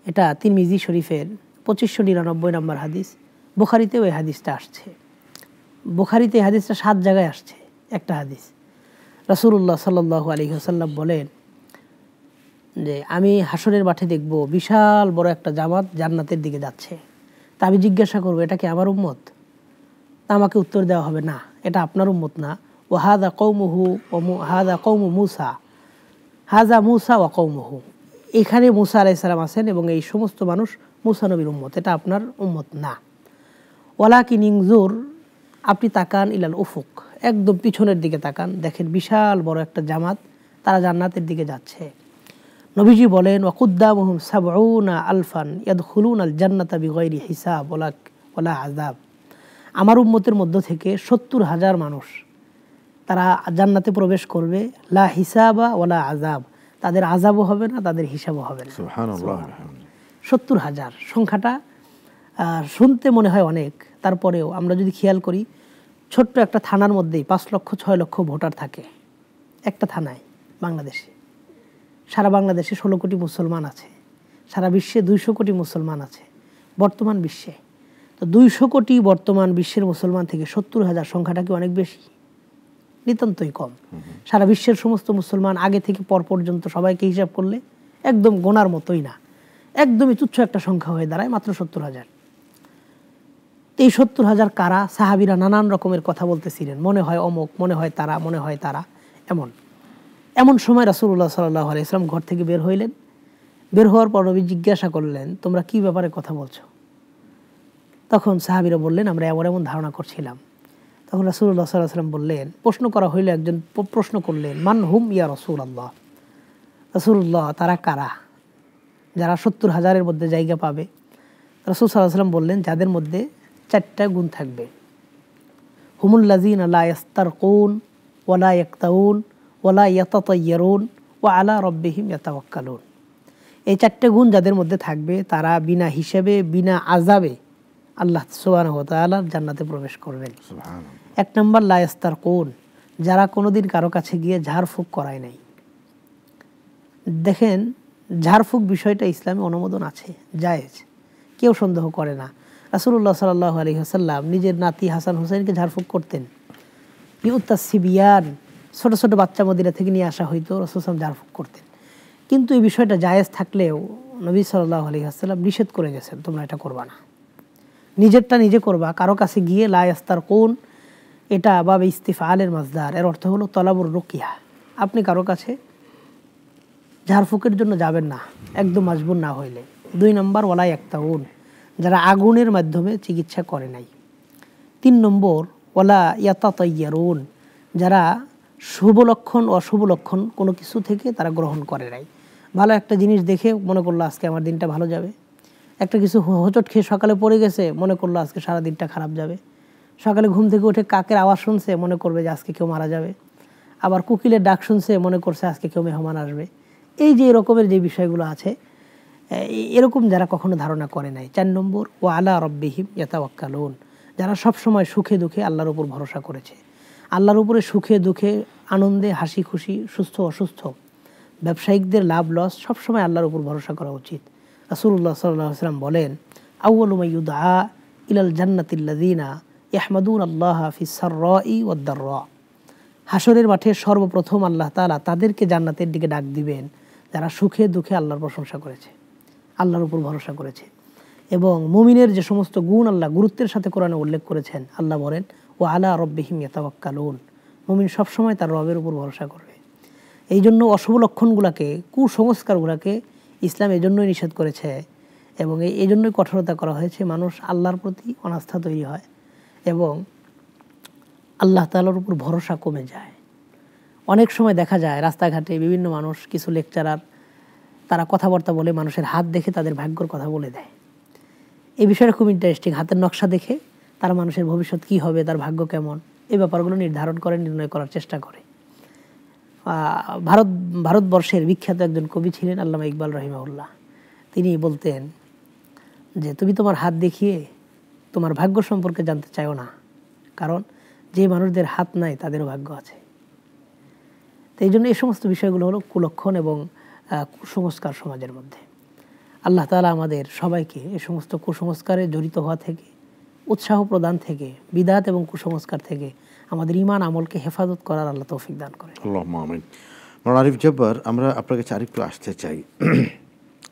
[SPEAKER 2] এটা তিরমিজি শরীফের 2599 নম্বর হাদিস, বুখারীতেও এই হাদিসটা আসছে। বুখারীতে এই হাদিসটা 7 জায়গায় আসছে। একটা হাদিস, রাসূলুল্লাহ সাল্লাল্লাহু আলাইহি ওয়াসাল্লাম বলেন যে, আমি হাসরের মাঠে দেখব বিশাল বড় একটা জামাত জান্নাতের দিকে যাচ্ছে। তা আমি জিজ্ঞাসা করবো, এটা কি আমার উম্মত? তা আমাকে উত্তর দেওয়া হবে, না, এটা আপনার উম্মত না। ও হাদা কওমুহু হাদা কওমু মূসা, হাজা মূসা ওয়া কওমুহু, এখানে মূসা আলাইহিস সালাম আছেন এবং এই সমস্ত মানুষ মূসা নবীর উম্মত, এটা আপনার উম্মত না। ওয়ালাকিন ইনজুর, আপনি তাকান ইলাল উফুক, একদম পিছনের দিকে তাকান, দেখেন বিশাল বড় একটা জামাত, তারা জান্নাতের দিকে যাচ্ছে। নবীজি বলেন, ওয়া কুদ্দামুহুম সাবউনা আলফান ইয়াদখুলুনাল জান্নাতা বিগাইরি হিসাব ওয়ালা আযাব। আমার উম্মতের মধ্য থেকে 70,000 মানুষ তারা জান্নাতে প্রবেশ করবে, লা হিসাবা ওয়ালা আযাব, তাদের আযাবও হবে না, তাদের হিসাবও হবে না।
[SPEAKER 1] সুবহানাল্লাহ।
[SPEAKER 2] 70,000 সংখ্যাটা শুনতে মনে হয় অনেক, তারপরেও আমরা যদি খেয়াল করি, ছোট্ট একটা থানার মধ্যেই 5 লক্ষ 6 লক্ষ ভোটার থাকে একটা থানায় বাংলাদেশে। সারা বাংলাদেশে 16 কোটি মুসলমান আছে, সারা বিশ্বে 200 কোটি মুসলমান আছে। বর্তমান বিশ্বে। তো 200 কোটি বর্তমান বিশ্বের মুসলমান থেকে 70,000 সংখ্যাটা কি অনেক বেশি? নিতান্তই কম। সারা বিশ্বের সমস্ত মুসলমান আগে থেকে পর পর্যন্ত সবাইকে হিসাব করলে একদম গোনার মতোই না, একদমই তুচ্ছ একটা সংখ্যা হয়ে দাঁড়ায় মাত্র 70,000। এই 70,000 কারা? সাহাবীরা নানান রকমের কথা বলতেছিলেন, মনে হয় অমুক, মনে হয় তারা, মনে হয় তারা। এমন সময় রাসূলুল্লাহ সাল্লাল্লাহু আলাইহি ওয়াসাল্লাম ঘর থেকে বের হইলেন। বের হওয়ার পর নবী জিজ্ঞাসা করলেন, তোমরা কি ব্যাপারে কথা বলছো? তখন সাহাবীরা বললেন, আমরা এমন এমন ধারণা করছিলাম। তখন রাসূলুল্লাহ সাল্লাল্লাহু আলাইহি ওয়াসাল্লাম বললেন, প্রশ্ন করা হইলে একজন প্রশ্ন করলেন, মান হুম ইয়া রাসূলুল্লাহ, রাসূলুল্লাহ তারা কারা যারা 70,000-এর মধ্যে জায়গা পাবে? রাসূল সাল্লাল্লাহু আলাইহি ওয়াসাল্লাম বললেন, যাদের মধ্যে 4টা গুণ থাকবে। হুমুল্লাযীনা লা ইস্তারকুন ওয়া লা ইয়াক্তাউন ওয়া লা ইয়াতাতায়্যারুন ওয়া আলা রাব্বিহিম ইয়াতাওয়াক্কালুন। এই 4টে গুণ যাদের মধ্যে থাকবে তারা বিনা হিসেবে, বিনা আযাবে আল্লাহ সুবহানাহু ওয়া তাআলার জান্নাতে প্রবেশ করবেন। সুবহানাল্লাহ। 1 নম্বর লা ইস্তারকুন, যারা কোনোদিন কারো কাছে গিয়ে ঝাড়ফুঁক করায় নাই। দেখেন, ঝাড়ফুঁক বিষয়টা ইসলামে অনুমোদন আছে, জায়েজ, কেউ সন্দেহ করে না। রাসূলুল্লাহ সাল্লাল্লাহু আলাইহি ওয়াসাল্লাম নিজের নাতি হাসান হুসাইনকে ঝাড়ফুঁক করতেন। ইউতাস সিবিয়ান, ছোট ছোট বাচ্চা মদিনা থেকে নিয়ে আসা হইতো, রাসূল সাল্লাল্লাহু আলাইহি ওয়াসাল্লাম ঝাড়ফুঁক করতেন। কিন্তু এই বিষয়টা জায়েজ থাকলেও নবী সাল্লাল্লাহু আলাইহি ওয়াসাল্লাম নিষেধ করে গেছেন, তোমরা এটা করবা না, নিজেরটা নিজে করবা, কারো কাছে গিয়ে লা ইস্তারকুন, এটা বাবে ইস্তিফআলের মাজদার, এর অর্থ হলো তলাবুর রুকিয়া। আপনি কারো কাছে ঝাড়ফুঁকের জন্য যাবেন না, একদম মাজবুর না হইলে। 2 নম্বর ওয়ালা ইয়াক্তাউন, যারা আগুনের মাধ্যমে চিকিৎসা করে নাই। 3 নম্বর ওয়ালা ইয়াতাতায়্যারুন, যারা শুভ লক্ষণ অশুভ লক্ষণ কোনো কিছু থেকে তারা গ্রহণ করে নাই। ভালো একটা জিনিস দেখে মনে করলো আজকে আমার দিনটা ভালো যাবে, একটা কিছু হোঁচট খেয়ে সকালে পড়ে গেছে, মনে করলো আজকে সারা দিনটা খারাপ যাবে। সকালে ঘুম থেকে উঠে কাকের আওয়াজ শুনছে, মনে করবে যে আজকে কেউ মারা যাবে। আবার কোকিলের ডাক শুনছে, মনে করছে আজকে কেউ মেহমান আসবে। এই যে এরকমের যে বিষয়গুলো আছে, এরকম যারা কখনো ধারণা করে নাই। 4 নম্বর ওয়া আলা রাব্বিহিম ইয়াতাওয়াক্কালুন, যারা সব সময় সুখে দুঃখে আল্লাহর উপর ভরসা করেছে। আল্লাহর উপরে সুখে দুঃখে, আনন্দে হাসি খুশি, সুস্থ অসুস্থ, ব্যবসায়িকদের লাভ লস, সবসময় আল্লাহর উপর ভরসা করা উচিত। রাসূলুল্লাহ সাল্লাল্লাহু আলাইহি ওয়াসাল্লাম বলেন, আউয়ালু মা ইউদআ ইলাল জান্নাতিল্লাযীনা ইয়াহমাদুনাল্লাহা ফিস সাররাই ওয়াদ দাররা। হাসরের মাঠে সর্বপ্রথম আল্লাহ তাআলা তাদেরকে জান্নাতের দিকে ডাক দিবেন যারা সুখে দুঃখে আল্লাহর প্রশংসা করেছে, আল্লাহর উপর ভরসা করেছে। এবং মুমিনের যে সমস্ত গুণ আল্লাহ গুরুত্বের সাথে কোরআনে উল্লেখ করেছেন, আল্লাহ বলেন ওয়া আলা রাব্বিহিম ইয়াতাওয়াক্কালুন, মুমিন সবসময় তার রবের উপর ভরসা করবে। এই জন্য অশুভ লক্ষণগুলোকে, কুসংস্কারগুলোকে ইসলাম এজন্যই নিষেধ করেছে এবং এই জন্যই কঠোরতা করা হয়েছে। মানুষ আল্লাহর প্রতি অনাস্থা তৈরি হয় এবং আল্লাহ তাআলার উপর ভরসা কমে যায়। অনেক সময় দেখা যায় রাস্তাঘাটে বিভিন্ন মানুষ, কিছু লেকচারার, তারা কথাবার্তা বলে মানুষের হাত দেখে তাদের ভাগ্যর কথা বলে দেয়। এই বিষয়টা খুব ইন্টারেস্টিং। হাতের নকশা দেখে তারা মানুষের ভবিষ্যৎ কী হবে, তার ভাগ্য কেমন, এই ব্যাপারগুলো নির্ধারণ করে, নির্ণয় করার চেষ্টা করে। ভারতবর্ষের বিখ্যাত একজন কবি ছিলেন আল্লামা ইকবাল রাহিমাহুল্লাহ। তিনি বলতেন যে তুমি তোমার হাত দেখিয়ে তোমার ভাগ্য সম্পর্কে জানতে চাও না, কারণ যে মানুষদের হাত নাই তাদেরও ভাগ্য আছে। তো এই জন্য এই সমস্ত বিষয়গুলো হলো কুলক্ষণ এবং কুসংস্কার সমাজের মধ্যে। আল্লাহ তাআলা আমাদের সবাইকে এই সমস্ত কুসংস্কারে জড়িত হওয়া থেকে, উৎসাহ প্রদান থেকে, বিদআত এবং কুসংস্কার থেকে আমাদের ঈমান আমলকে হেফাজত করার আল্লাহ তৌফিক দান করেন।
[SPEAKER 1] আল্লাহুম্মা আমিন। মাওলানা আরিফ জব্বার, আমরা আপনার কাছে আরেকটু আসতে চাই।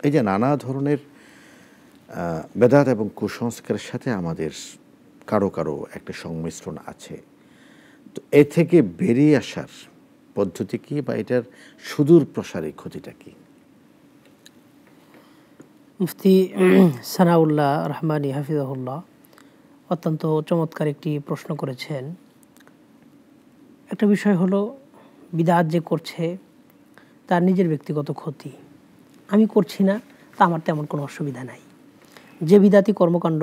[SPEAKER 1] এই যে নানা ধরনের বেদাত এবং কুসংস্কারের সাথে আমাদের কারো কারো একটা সংমিশ্রণ আছে, তো এ থেকে বেরিয়ে আসার পদ্ধতি কি বা এটার সুদূর প্রসারী ক্ষতিটা কি?
[SPEAKER 2] মুফতি সানাউল্লাহ রহমানী হাফিজাহুল্লাহ অত্যন্ত চমৎকার একটি প্রশ্ন করেছেন। একটা বিষয় হলো বিদআত যে করছে তার নিজের ব্যক্তিগত ক্ষতি, আমি করছি না তা আমার তেমন কোনো অসুবিধা নাই। যে বিদআতি কর্মকাণ্ড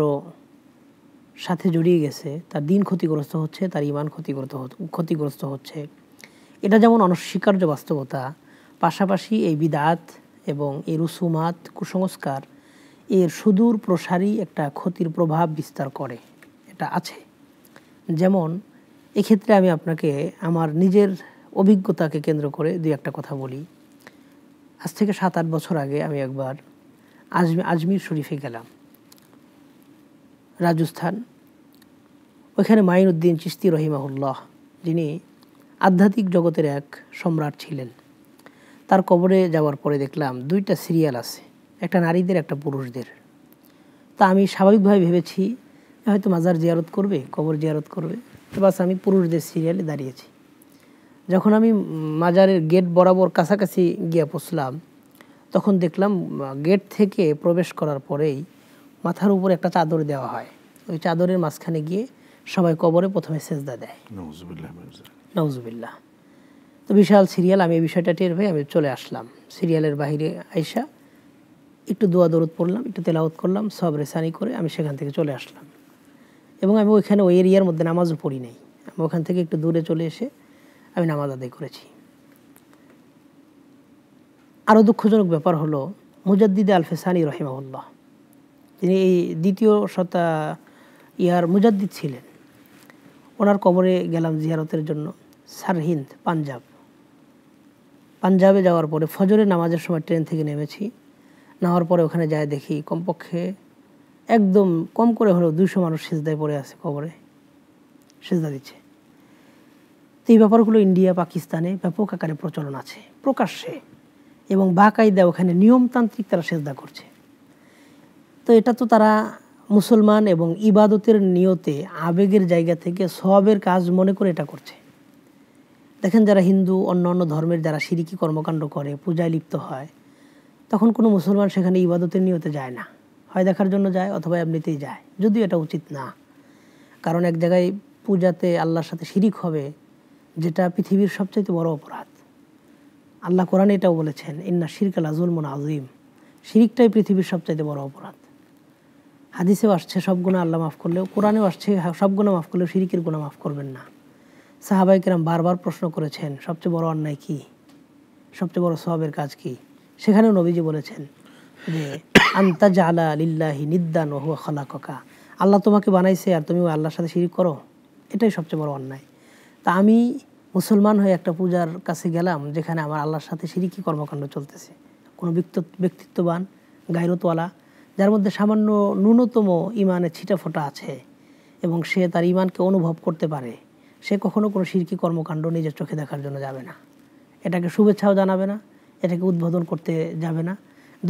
[SPEAKER 2] সাথে জড়িয়ে গেছে তার দিন ক্ষতিগ্রস্ত হচ্ছে, তার ঈমান ক্ষতিগ্রস্ত হচ্ছে, এটা যেমন অনস্বীকার্য বাস্তবতা। পাশাপাশি এই বিদআত এবং এই রুসুমাত, কুসংস্কার এর সুদূর প্রসারী একটা ক্ষতির প্রভাব বিস্তার করে, এটা আছে। যেমন এক্ষেত্রে আমি আপনাকে আমার নিজের অভিজ্ঞতাকে কেন্দ্র করে দুই একটা কথা বলি। আজ থেকে 7-8 বছর আগে আমি একবার আজমির শরীফে গেলাম। রাজস্থান। ওইখানে মাইনুদ্দিন চিশতি রহিমাহুল্লাহ, যিনি আধ্যাত্মিক জগতের এক সম্রাট ছিলেন, তার কবরে যাওয়ার পরে দেখলাম 2টা সিরিয়াল আছে, একটা নারীদের একটা পুরুষদের। তা আমি স্বাভাবিকভাবে ভেবেছি হয়তো মাজার জিয়ারত করবে, কবর জিয়ারত করবে, তো বাস আমি পুরুষদের সিরিয়ালে দাঁড়িয়েছি। যখন আমি মাজারের গেট বরাবর কাছাকাছি গিয়ে পৌঁছলাম, তখন দেখলাম গেট থেকে প্রবেশ করার পরেই মাথার উপরে একটা চাদর দেওয়া হয়, ওই চাদরের মাঝখানে গিয়ে সবাই কবরে প্রথমে সেজদা দেয়। নাউজুবিল্লাহ। তো বিশাল সিরিয়াল, আমি এই বিষয়টা টের পেয়ে আমি চলে আসলাম। সিরিয়ালের বাইরে আইসা একটু দোয়া দরুদ পড়লাম, একটু তেলাওয়াত করলাম, সব রেসানি করে আমি সেখান থেকে চলে আসলাম। এবং আমি ওইখানে ওই এরিয়ার মধ্যে নামাজও পড়ি নাই, আমি ওখান থেকে একটু দূরে চলে এসে আমি নামাজ আদায় করেছি। আরও দুঃখজনক ব্যাপার হলো মুজাদ্দিদে আল-ফেসানি রহিমাহুল্লাহ, তিনি এই দ্বিতীয় ইয়ার মুজাদ্দিদ ছিলেন। ওনার কবরে গেলাম জিয়ারতের জন্য। সারহিন্দ, পাঞ্জাবে যাওয়ার পরে ফজরের নামাজের সময় ট্রেন থেকে নেমেছি। নামার পরে ওখানে যায় দেখি কমপক্ষে একদম কম করে হলেও 200 মানুষ সিজদায় পড়ে আছে, কবরে সিজদা দিচ্ছে। তো এই ব্যাপারগুলো ইন্ডিয়া, পাকিস্তানে ব্যাপক আকারে প্রচলন আছে প্রকাশ্যে, এবং বাকায়দা ওখানে নিয়মতান্ত্রিক তারা সিজদা করছে। তো এটা তো তারা মুসলমান এবং ইবাদতের নিয়তে আবেগের জায়গা থেকে সওয়াবের কাজ মনে করে এটা করছে। দেখেন যারা হিন্দু, অন্য অন্য ধর্মের যারা শিরকি কর্মকাণ্ড করে, পূজায় লিপ্ত হয়, তখন কোনো মুসলমান সেখানে ইবাদতের নিয়তে যায় না, হয় দেখার জন্য যায় অথবা এমনিতেই যায়, যদিও এটা উচিত না। কারণ এক জায়গায় পূজাতে আল্লাহর সাথে শিরিক হবে, যেটা পৃথিবীর সবচেয়ে বড় অপরাধ। আল্লাহ কোরআনে এটাও বলেছেন, ইন্না শিরকা লাযুলমুন আযীম, শিরিকটাই পৃথিবীর সবচেয়ে বড় অপরাধ। হাদিসেও আসছে সব গুনাহ আল্লাহ মাফ করলেও, কোরআনেও আসছে সব গুনাহ মাফ করলেও শিরিকের গুনাহ মাফ করবেন না। সাহাবায়ে কেরাম বারবার প্রশ্ন করেছেন সবচেয়ে বড় অন্যায় কি, সবচেয়ে বড় সওয়াবের কাজ কি। সেখানেও নবীজি বলেছেন যে আনতা জাআলা লিল্লাহি নিদ্দান ওয়া হুয়া খালাকাকা, আল্লাহ তোমাকে বানাইছে আর তুমি আল্লাহর সাথে শিরিক করো, এটাই সবচেয়ে বড় অন্যায়। তা আমি মুসলমান হয়ে একটা পূজার কাছে গেলাম যেখানে আমার আল্লাহর সাথে শিরিকি কর্মকাণ্ড চলতেছে। কোনো ব্যক্তিত্ববান গায়রতওয়ালা, যার মধ্যে সামান্য ন্যূনতম ইমানের ছিটাফোঁটা আছে এবং সে তার ইমানকে অনুভব করতে পারে, সে কখনো কোনো শিরকি কর্মকাণ্ড নিজের চোখে দেখার জন্য যাবে না, এটাকে শুভেচ্ছাও জানাবে না, এটাকে উদ্বোধন করতে যাবে না,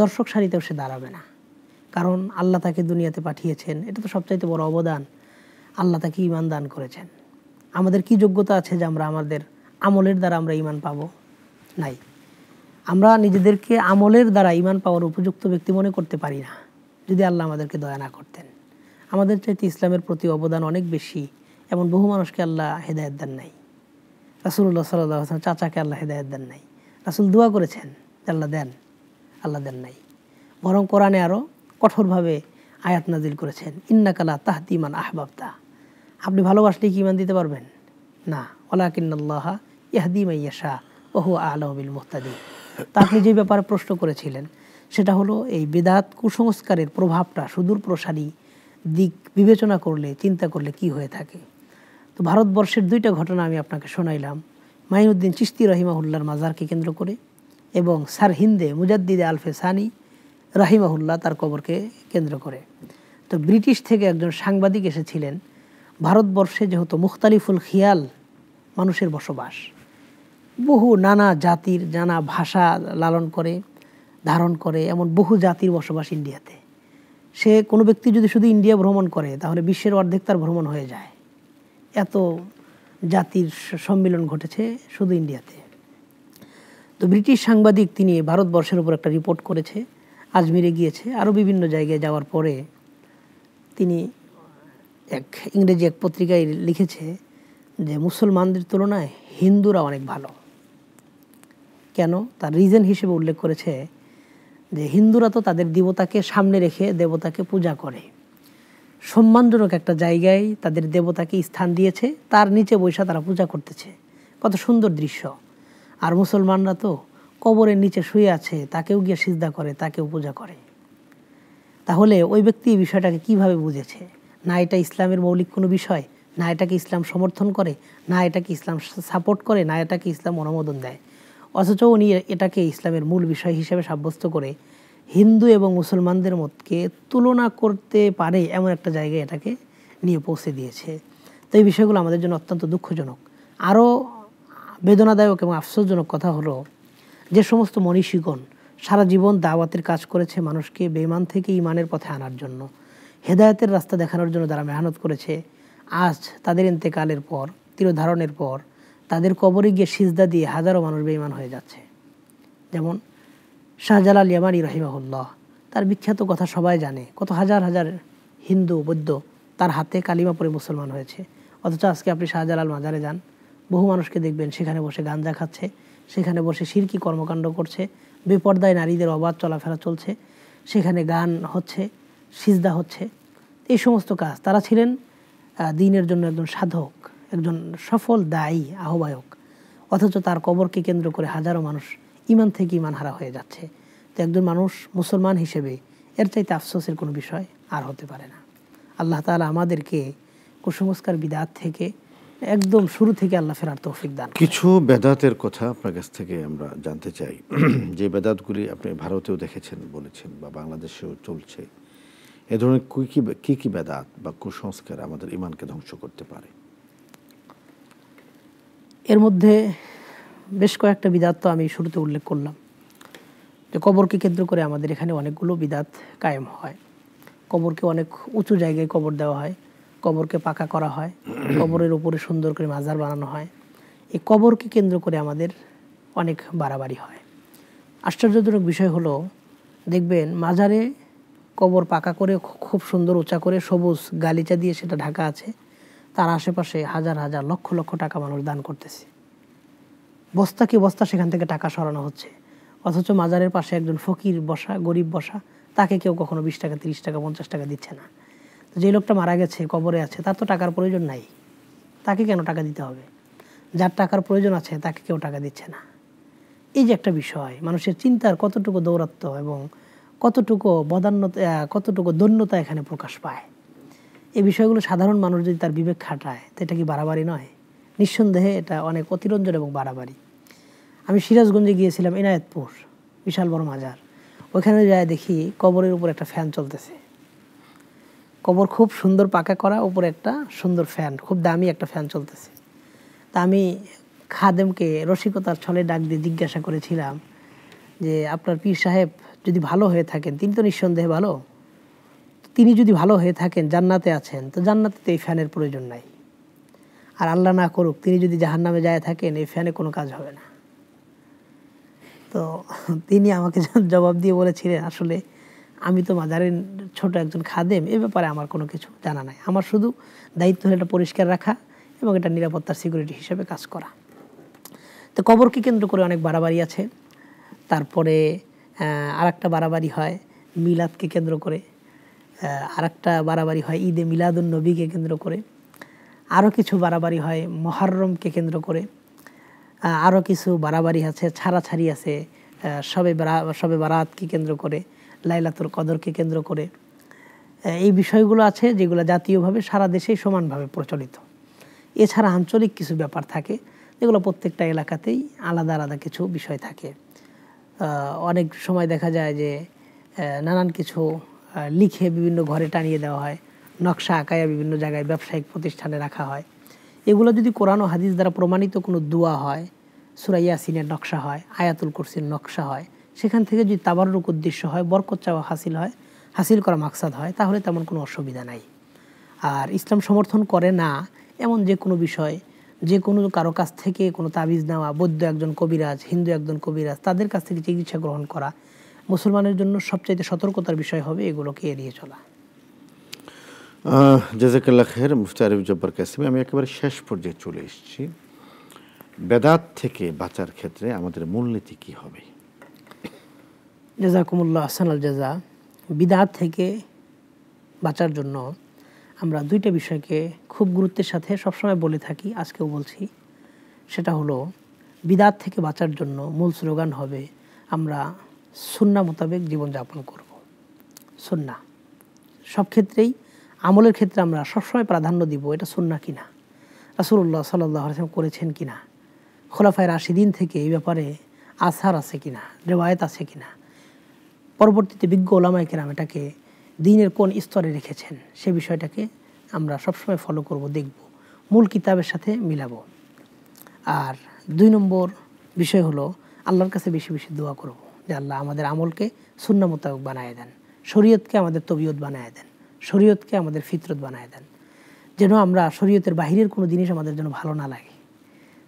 [SPEAKER 2] দর্শক সারিতেও সে দাঁড়াবে না। কারণ আল্লাহ তাকে দুনিয়াতে পাঠিয়েছেন, এটা তো সবচাইতে বড় অবদান। আল্লাহ তাকে ঈমান দান করেছেন। আমাদের কি যোগ্যতা আছে যে আমরা আমাদের আমলের দ্বারা আমরা ঈমান পাবো? নাই। আমরা নিজেদেরকে আমলের দ্বারা ঈমান পাওয়ার উপযুক্ত ব্যক্তি মনে করতে পারি না, যদি আল্লাহ আমাদেরকে দয়া না করতেন। আমাদের চাইতে ইসলামের প্রতি অবদান অনেক বেশি, এমন বহু মানুষকে আল্লাহ হেদায়েত দেন নাই। রাসূলুল্লাহ সাল্লাল্লাহু আলাইহি ওয়াসাল্লাম চাচাকে আল্লাহ হেদায়েত দেন নাই, রাসূল দোয়া করেছেন আল্লাহ দেন, আল্লাহ দেন নাই। বরং কোরআনে আরও কঠোরভাবে আয়াত নাজিল করেছেন, ইন্নাকা লা তাহদি মান আহবাবতা, আপনি ভালোবাসলে কি ঈমান দিতে পারবেন না, ওয়ালাকিন্নাল্লাহা ইয়াহদি মান ইয়াশা ওয়া হুয়া আ'লামু বিল মুহতাদিন। তা আপনি যে ব্যাপারে প্রশ্ন করেছিলেন সেটা হলো এই বিদআত কুসংস্কারের প্রভাবটা সুদূর প্রসারী দিক বিবেচনা করলে, চিন্তা করলে কি হয়ে থাকে। তো ভারতবর্ষের 2টা ঘটনা আমি আপনাকে শোনাইলাম, মাইনুদ্দিন চিশতি রহিমাহুল্লাহর মাজারকে কেন্দ্র করে এবং সারহিন্দে মুজাদ্দিদে আল-ফেসানি রাহিমাহুল্লাহ তার কবরকে কেন্দ্র করে। তো ব্রিটিশ থেকে একজন সাংবাদিক এসেছিলেন। ভারতবর্ষে যেহেতু মুখতালিফুল খিয়াল মানুষের বসবাস, বহু নানা জাতির নানা ভাষা লালন করে ধারণ করে এমন বহু জাতির বসবাস ইন্ডিয়াতে। সে কোনো ব্যক্তি যদি শুধু ইন্ডিয়া ভ্রমণ করে তাহলে বিশ্বের অর্ধেক তার ভ্রমণ হয়ে যায়, এত জাতির সম্মিলন ঘটেছে শুধু ইন্ডিয়াতে। তো ব্রিটিশ সাংবাদিক তিনি ভারতবর্ষের উপর একটা রিপোর্ট করেছে, আজমিরে গিয়েছে, আরও বিভিন্ন জায়গায় যাওয়ার পরে তিনি ইংরেজি এক পত্রিকায় লিখেছে যে মুসলমানদের তুলনায় হিন্দুরা অনেক ভালো। কেন? তার রিজন হিসেবে উল্লেখ করেছে যে হিন্দুরা তো তাদের দেবতাকে সামনে রেখে দেবতাকে পূজা করে, সম্মানজনক একটা জায়গায় তাদের দেবতাকে স্থান দিয়েছে, তার নিচে বৈশা তারা পূজা করতেছে, কত সুন্দর দৃশ্য। আর মুসলমানরা তো কবরের নিচে শুয়ে আছে, তাকেও গিয়ে সিজদা করে, তাকেও পূজা করে। তাহলে ওই ব্যক্তি এই বিষয়টাকে কিভাবে বুঝেছে? না এটা ইসলামের মৌলিক কোনো বিষয়, না এটাকে ইসলাম সমর্থন করে, না এটাকে ইসলাম সাপোর্ট করে, না এটাকে ইসলাম অনুমোদন দেয়, অথচ উনি এটাকে ইসলামের মূল বিষয় হিসেবে সাব্যস্ত করে হিন্দু এবং মুসলমানদের মতকে তুলনা করতে পারে এমন একটা জায়গায় এটাকে নিয়ে পৌঁছে দিয়েছে। তো এই বিষয়গুলো আমাদের জন্য অত্যন্ত দুঃখজনক। আরও বেদনাদায়ক এবং আফসোসজনক কথা হলো, যে সমস্ত মনীষীগণ সারা জীবন দাওয়াতের কাজ করেছে মানুষকে বেঈমান থেকে ঈমানের পথে আনার জন্য, হেদায়েতের রাস্তা দেখানোর জন্য যারা মেহনত করেছে, আজ তাদের ইন্তেকালের পর, তিরোধারণের পর তাদের কবরে গিয়ে সিজদা দিয়ে হাজারো মানুষ বেঈমান হয়ে যাচ্ছে। যেমন শাহজালাল ইয়ামানি রাহিমাহুল্লাহ, তার বিখ্যাত কথা সবাই জানে, কত হাজার হাজার হিন্দু বৌদ্ধ তার হাতে কালিমা পড়ে মুসলমান হয়েছে। অথচ আজকে আপনি শাহজালাল মাজারে যান, বহু মানুষকে দেখবেন সেখানে বসে গাঞ্জা খাচ্ছে, সেখানে বসে শিরকি কর্মকাণ্ড করছে, বেপর্দায় নারীদের অবাধ চলাফেরা চলছে, সেখানে গান হচ্ছে, সিজদা হচ্ছে, এই সমস্ত কাজ। তারা ছিলেন দ্বীনের জন্য একজন সাধক, একজন সফল দায়ী আহ্বায়ক, অথচ তার কবরকে কেন্দ্র করে হাজারো মানুষ ঈমান থেকে ঈমান হারা হয়ে যাচ্ছে। তো একজন মানুষ মুসলমান হিসেবে এর চাইতে আফসোসের কোনো বিষয় আর হতে পারে না। আল্লাহ তাআলা আমাদেরকে কুসংস্কার বিদআত থেকে একদম শুরু থেকে আল্লাহ ফেরার তৌফিক দান।
[SPEAKER 1] কিছু বেদাতের কথা আপনার কাছ থেকে আমরা জানতে চাই, যে বেদাতগুলি আপনি ভারতেও দেখেছেন বলেছেন বা বাংলাদেশেও চলছে। এ ধরনের কি কি বেদাত বা কুসংস্কার আমাদের ঈমানকে ধ্বংস করতে পারে?
[SPEAKER 2] এর মধ্যে বেশ কয়েকটা বিদাত তো আমি শুরুতে উল্লেখ করলাম, যে কবরকে কেন্দ্র করে আমাদের এখানে অনেকগুলো বিদাত কায়েম হয়। কবরকে অনেক উঁচু জায়গায় কবর দেওয়া হয়, কবরকে পাকা করা হয়, কবরের উপরে সুন্দর করে মাজার বানানো হয়। এই কবরকে কেন্দ্র করে আমাদের অনেক বাড়াবাড়ি হয়। আশ্চর্যজনক বিষয় হলো, দেখবেন মাজারে কবর পাকা করে খুব সুন্দর উঁচা করে সবুজ গালিচা দিয়ে সেটা ঢাকা আছে, তার আশেপাশে হাজার হাজার লক্ষ লক্ষ টাকা মানুষ দান করতেছে, বস্তা কি বস্তা সেখান থেকে টাকা সরানো হচ্ছে। অথচ মাজারের পাশে একজন ফকির বসা, গরিব বসা, তাকে কেউ কখনো 20 টাকা 30 টাকা 50 টাকা দিচ্ছে না। তো যে লোকটা মারা গেছে, কবরে আছে, তার তো টাকার প্রয়োজন নাই, তাকে কেন টাকা দিতে হবে? যার টাকার প্রয়োজন আছে তাকে কেউ টাকা দিচ্ছে না। এই যে একটা বিষয়, মানুষের চিন্তার কতটুকু দৌরাত্ম্য এবং কতটুকু কতটুকু দৈন্যতা এখানে প্রকাশ পায়। এই বিষয়গুলো সাধারণ মানুষ যদি তার বিবেক খাটায়, তো এটা কি বাড়াবাড়ি নয়? নিঃসন্দেহে এটা অনেক অতিরঞ্জন এবং বাড়াবাড়ি। আমি সিরাজগঞ্জে গিয়েছিলাম, এনায়েতপুর, বিশাল বড় মাজার। ওইখানে যায় দেখি কবরের উপর একটা ফ্যান চলতেছে। কবর খুব সুন্দর পাকা করা, উপরে একটা সুন্দর ফ্যান, খুব দামি একটা ফ্যান চলতেছে। তা আমি খাদেমকে রসিকতার ছলে ডাক দিয়ে জিজ্ঞাসা করেছিলাম যে, আপনার পীর সাহেব যদি ভালো হয়ে থাকেন, তিনি তো নিঃসন্দেহে ভালো, তিনি যদি ভালো হয়ে থাকেন, জান্নাতে আছেন, তো জান্নাতে তো এই ফ্যানের প্রয়োজন নাই। আর আল্লাহ না করুক, তিনি যদি জাহান্নামে যায় থাকেন, এই ফ্যানে কোনো কাজ হবে না। তো তিনি আমাকে জবাব দিয়ে বলেছিলেন, আসলে আমি তো মাজারের ছোট একজন খাদেম, এ ব্যাপারে আমার কোনো কিছু জানা নাই। আমার শুধু দায়িত্ব হলো এটা পরিষ্কার রাখা এবং এটা নিরাপত্তার সিকিউরিটি হিসেবে কাজ করা। তো কবরকে কেন্দ্র করে অনেক বাড়াবাড়ি আছে। তারপরে আরেকটা বাড়াবাড়ি হয় মিলাদকে কেন্দ্র করে, আরেকটা বাড়াবাড়ি হয় ঈদে মিলাদুন নবীকে কেন্দ্র করে, আরও কিছু বাড়াবাড়ি হয় মুহররমকে কেন্দ্র করে, আরও কিছু বাড়াবাড়ি আছে, ছাড়াছাড়ি আছে শবে বারাতকে কেন্দ্র করে, লাইলাতুল কদরকে কেন্দ্র করে। এই বিষয়গুলো আছে যেগুলো জাতীয়ভাবে সারা দেশেই সমানভাবে প্রচলিত। এছাড়া আঞ্চলিক কিছু ব্যাপার থাকে যেগুলো প্রত্যেকটা এলাকাতেই আলাদা আলাদা কিছু বিষয় থাকে। অনেক সময় দেখা যায় যে নানান কিছু লিখে বিভিন্ন ঘরে টানিয়ে দেওয়া হয়, নকশা আঁকায়া বিভিন্ন জায়গায় ব্যবসায়িক প্রতিষ্ঠানে রাখা হয়। এগুলো যদি কোরআন ও হাদিস দ্বারা প্রমাণিত কোনো দোয়া হয়, সূরা ইয়াসিনের নকশা হয়, আয়াতুল কুরসির নকশা হয়, সেখান থেকে যদি তাবাররুক উদ্দেশ্য হয়, বরকত চাওয়া হাসিল করা মাকসাদ হয়, তাহলে তেমন কোনো অসুবিধা নাই। আর ইসলাম সমর্থন করে না এমন যে কোনো বিষয়, যে কোনো কারো কাছ থেকে কোনো তাবিজ নেওয়া, বৌদ্ধ একজন কবিরাজ, হিন্দু একজন কবিরাজ, তাদের কাছ থেকে চিকিৎসা গ্রহণ করা মুসলমানের জন্য সবচাইতে সতর্কতার বিষয় হবে, এগুলোকে এড়িয়ে চলা।
[SPEAKER 1] জাযাকাল্লাহ খায়ের মুফতি আরিফ জব্বার কাসেমী। আমি একেবারে শেষ পর্যায়ে চলে এসেছি। বেদাত থেকে বাঁচার ক্ষেত্রে আমাদের মূলনীতি কি হবে?
[SPEAKER 2] জাযাকুমুল্লাহ আহসানাল জাযা। বিদআত থেকে বাঁচার জন্য আমরা দুইটা বিষয়কে খুব গুরুত্বের সাথে সবসময় বলে থাকি, আজকেও বলছি। সেটা হলো, বিদআত থেকে বাঁচার জন্য মূল স্লোগান হবে, আমরা সুন্নাহ মোতাবেক জীবনযাপন করব। সুন্নাহ সব ক্ষেত্রেই, আমলের ক্ষেত্রে আমরা সবসময় প্রাধান্য দিব এটা সুন্নাহ কিনা, রাসূলুল্লাহ সাল্লাল্লাহু আলাইহি ওয়াসাল্লাম করেছেন কিনা, খোলাফায়ে রাশিদিন থেকে এই ব্যাপারে আসার আছে কিনা, রিওয়ায়াত আছে কিনা। পরবর্তীতে বিজ্ঞ ওলামায়ে কেরাম এটাকে দ্বীনের কোন স্তরে রেখেছেন সে বিষয়টাকে আমরা সবসময় ফলো করব, দেখব, মূল কিতাবের সাথে মিলাবো। আর 2 নম্বর বিষয় হলো আল্লাহর কাছে বেশি বেশি দোয়া করব যে আল্লাহ আমাদের আমলকে সুন্নাহ মোতাবেক বানায় দেন, শরীয়তকে আমাদের তবিয়ত বানায় দেন, শরীয়তকে আমাদের ফিতরত বানায় দেন, যেন আমরা শরীয়তের বাহিরের কোনো জিনিস আমাদের জন্য ভালো না লাগে।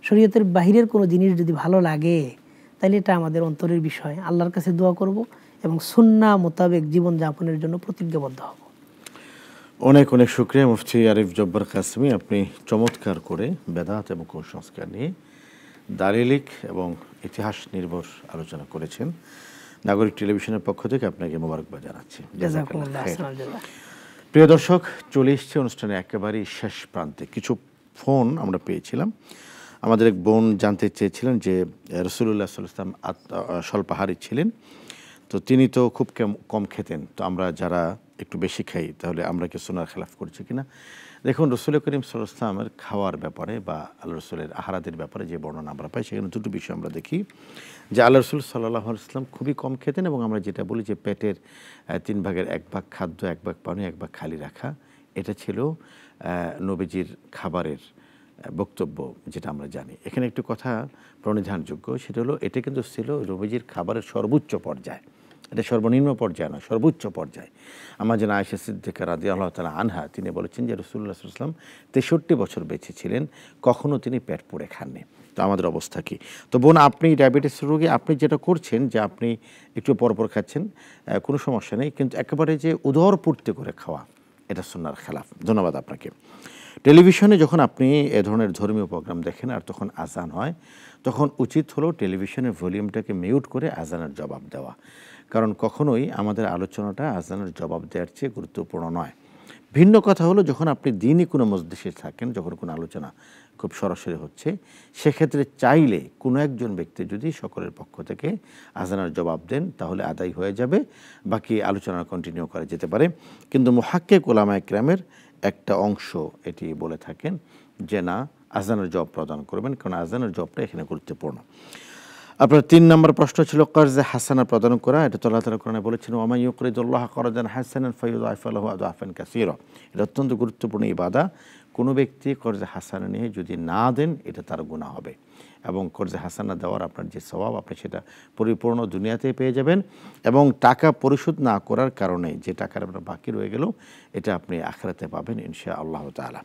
[SPEAKER 2] শরীয়তের বাহিরের কোনো জিনিস যদি ভালো লাগে তাহলে এটা আমাদের অন্তরের বিষয়। আল্লাহর কাছে দোয়া করব এবং সুন্নাহ মোতাবেক জীবনযাপনের জন্য প্রতিজ্ঞাবদ্ধ হব।
[SPEAKER 1] অনেক অনেক শুকরিয়া মুফতি আরিফ জব্বার কাসেমী, আপনি চমৎকার করে বেদাত এবং কুসংস্কার নিয়ে দালিলিক এবং ইতিহাস নির্ভর আলোচনা করেছেন। নাগরিক টেলিভিশনের পক্ষ থেকে আপনাকে মোবারকবাদ জানাচ্ছি।
[SPEAKER 2] জাযাকুমুল্লাহ খাইর।
[SPEAKER 1] প্রিয় দর্শক, চলে এসেছে অনুষ্ঠানে একেবারেই শেষ প্রান্তে। কিছু ফোন আমরা পেয়েছিলাম। আমাদের এক বোন জানতে চেয়েছিলেন যে রাসূলুল্লাহ সাল্লাল্লাহু আলাইহি ওয়াসাল্লাম স্বল্পাহারী ছিলেন, তো তিনি তো খুব কম খেতেন, তো আমরা যারা একটু বেশি খাই তাহলে আমরা কি সুন্নাহর খেলাফ করছি কিনা? দেখুন, রাসূল করিম সাল্লাল্লাহু আলাইহি ওয়াসাল্লামের খাওয়ার ব্যাপারে বা আল্লাহ রাসূলের আহারাদের ব্যাপারে যে বর্ণনা আমরা পাই সেখানে দুটো বিষয় আমরা দেখি যে আল্লাহ রাসূল সাল্লাল্লাহু আলাইহি ওয়াসাল্লাম খুবই কম খেতেন, এবং আমরা যেটা বলি যে পেটের 3 ভাগের 1 ভাগ খাদ্য, 1 ভাগ পানি, 1 ভাগ খালি রাখা, এটা ছিল নবীজির খাবারের বক্তব্য, যেটা আমরা জানি। এখানে একটু কথা প্রণিধানযোগ্য, সেটা হলো এটা কিন্তু ছিল নবীজির খাবারের সর্বোচ্চ পর্যায়, এটা সর্বনিম্ন পর্যায় নয়, সর্বোচ্চ পর্যায়। আমার যেন আয়েশা সিদ্দিকা রাদিয়াল্লাহু তাআলা আনহা, তিনি বলেছেন যে রাসূলুল্লাহ সাল্লাল্লাহু আলাইহি ওয়াসাল্লাম 63 বছর বেঁচে ছিলেন, কখনো তিনি পেট পুড়ে খাননি। তো আমাদের অবস্থা কি? তো বোন, আপনি ডায়াবেটিস রোগী, আপনি যেটা করছেন যে আপনি একটু পরপর খাচ্ছেন, কোনো সমস্যা নেই, কিন্তু একেবারে যে উদরপূর্তি করে খাওয়া, এটা সুন্নাহর খেলাফ। ধন্যবাদ আপনাকে। টেলিভিশনে যখন আপনি এ ধরনের ধর্মীয় প্রোগ্রাম দেখেন আর তখন আজান হয়, তখন উচিত হলো টেলিভিশনের ভলিউমটাকে মিউট করে আজানের জবাব দেওয়া, কারণ কখনোই আমাদের আলোচনাটা আজানের জবাব দেওয়ার চেয়ে গুরুত্বপূর্ণ নয়। ভিন্ন কথা হলো যখন আপনি দিনই কোনো মজলিসে থাকেন, যখন কোনো আলোচনা খুব সরাসরি হচ্ছে, সেক্ষেত্রে চাইলে কোনো একজন ব্যক্তি যদি সকলের পক্ষ থেকে আজানের জবাব দেন তাহলে আদায় হয়ে যাবে, বাকি আলোচনা কন্টিনিউ করা যেতে পারে। কিন্তু মুহাক্কিক উলামায়ে কেরামের একটা অংশ এটি বলে থাকেন যে না, আজানের জবাব প্রদান করবেন, কারণ আজানের জবাবটা এখানে গুরুত্বপূর্ণ। আপনার 3 নম্বর প্রশ্ন ছিল কর্জে হাসানা প্রদান করা। এটা তো আল্লাহ তাআলা কোরআনে বলেছেন, ওয়া মান ইউকরিদুল্লাহ করজান হাসানান ফায়ুদাইফু লাহু আদআফান কাসীরা। এটা অত্যন্ত গুরুত্বপূর্ণ ইবাদা। কোনো ব্যক্তি কর্জে হাসানা নিয়ে যদি না দেন, এটা তার গুনাহ হবে, এবং কর্জে হাসানা দেওয়ার আপনার যে সওয়াব, আপনি সেটা পরিপূর্ণ দুনিয়াতে পেয়ে যাবেন, এবং টাকা পরিশোধ না করার কারণে যে টাকার আপনার বাকি রয়ে গেল, এটা আপনি আখিরাতে পাবেন ইনশাআল্লাহ তাআলা।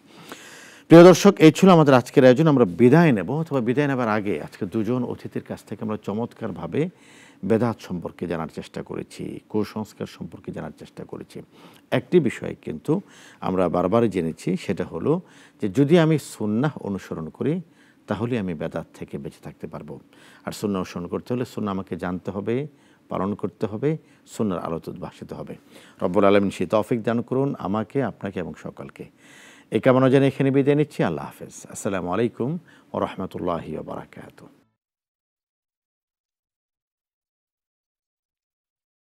[SPEAKER 1] প্রিয় দর্শক, এই ছিল আমাদের আজকের আয়োজন। আমরা বিদায় নেব, অথবা বিদায় নেবার আগে আজকে দুজন অতিথির কাছ থেকে আমরা চমৎকারভাবে বেদাত সম্পর্কে জানার চেষ্টা করেছি, কুসংস্কার সম্পর্কে জানার চেষ্টা করেছি। একটি বিষয় কিন্তু আমরা বারবার জেনেছি, সেটা হলো যে যদি আমি সুন্নাহ অনুসরণ করি তাহলে আমি বেদাত থেকে বেঁচে থাকতে পারবো। আর সুন্নাহ অনুসরণ করতে হলে সুন্নাহ আমাকে জানতে হবে, পালন করতে হবে, সুন্নাহর আলোতে উদ্ভাসিত হবে। রব্বুল আলামিন সেই তৌফিক দান করুন আমাকে, আপনাকে এবং সকলকে। এই কামনা জানিয়ে এখানে বিদায় নিচ্ছি। আল্লাহ হাফেজ। আসসালামু আলাইকুম ওয়া রাহমাতুল্লাহি ওয়া বারাকাতুহু।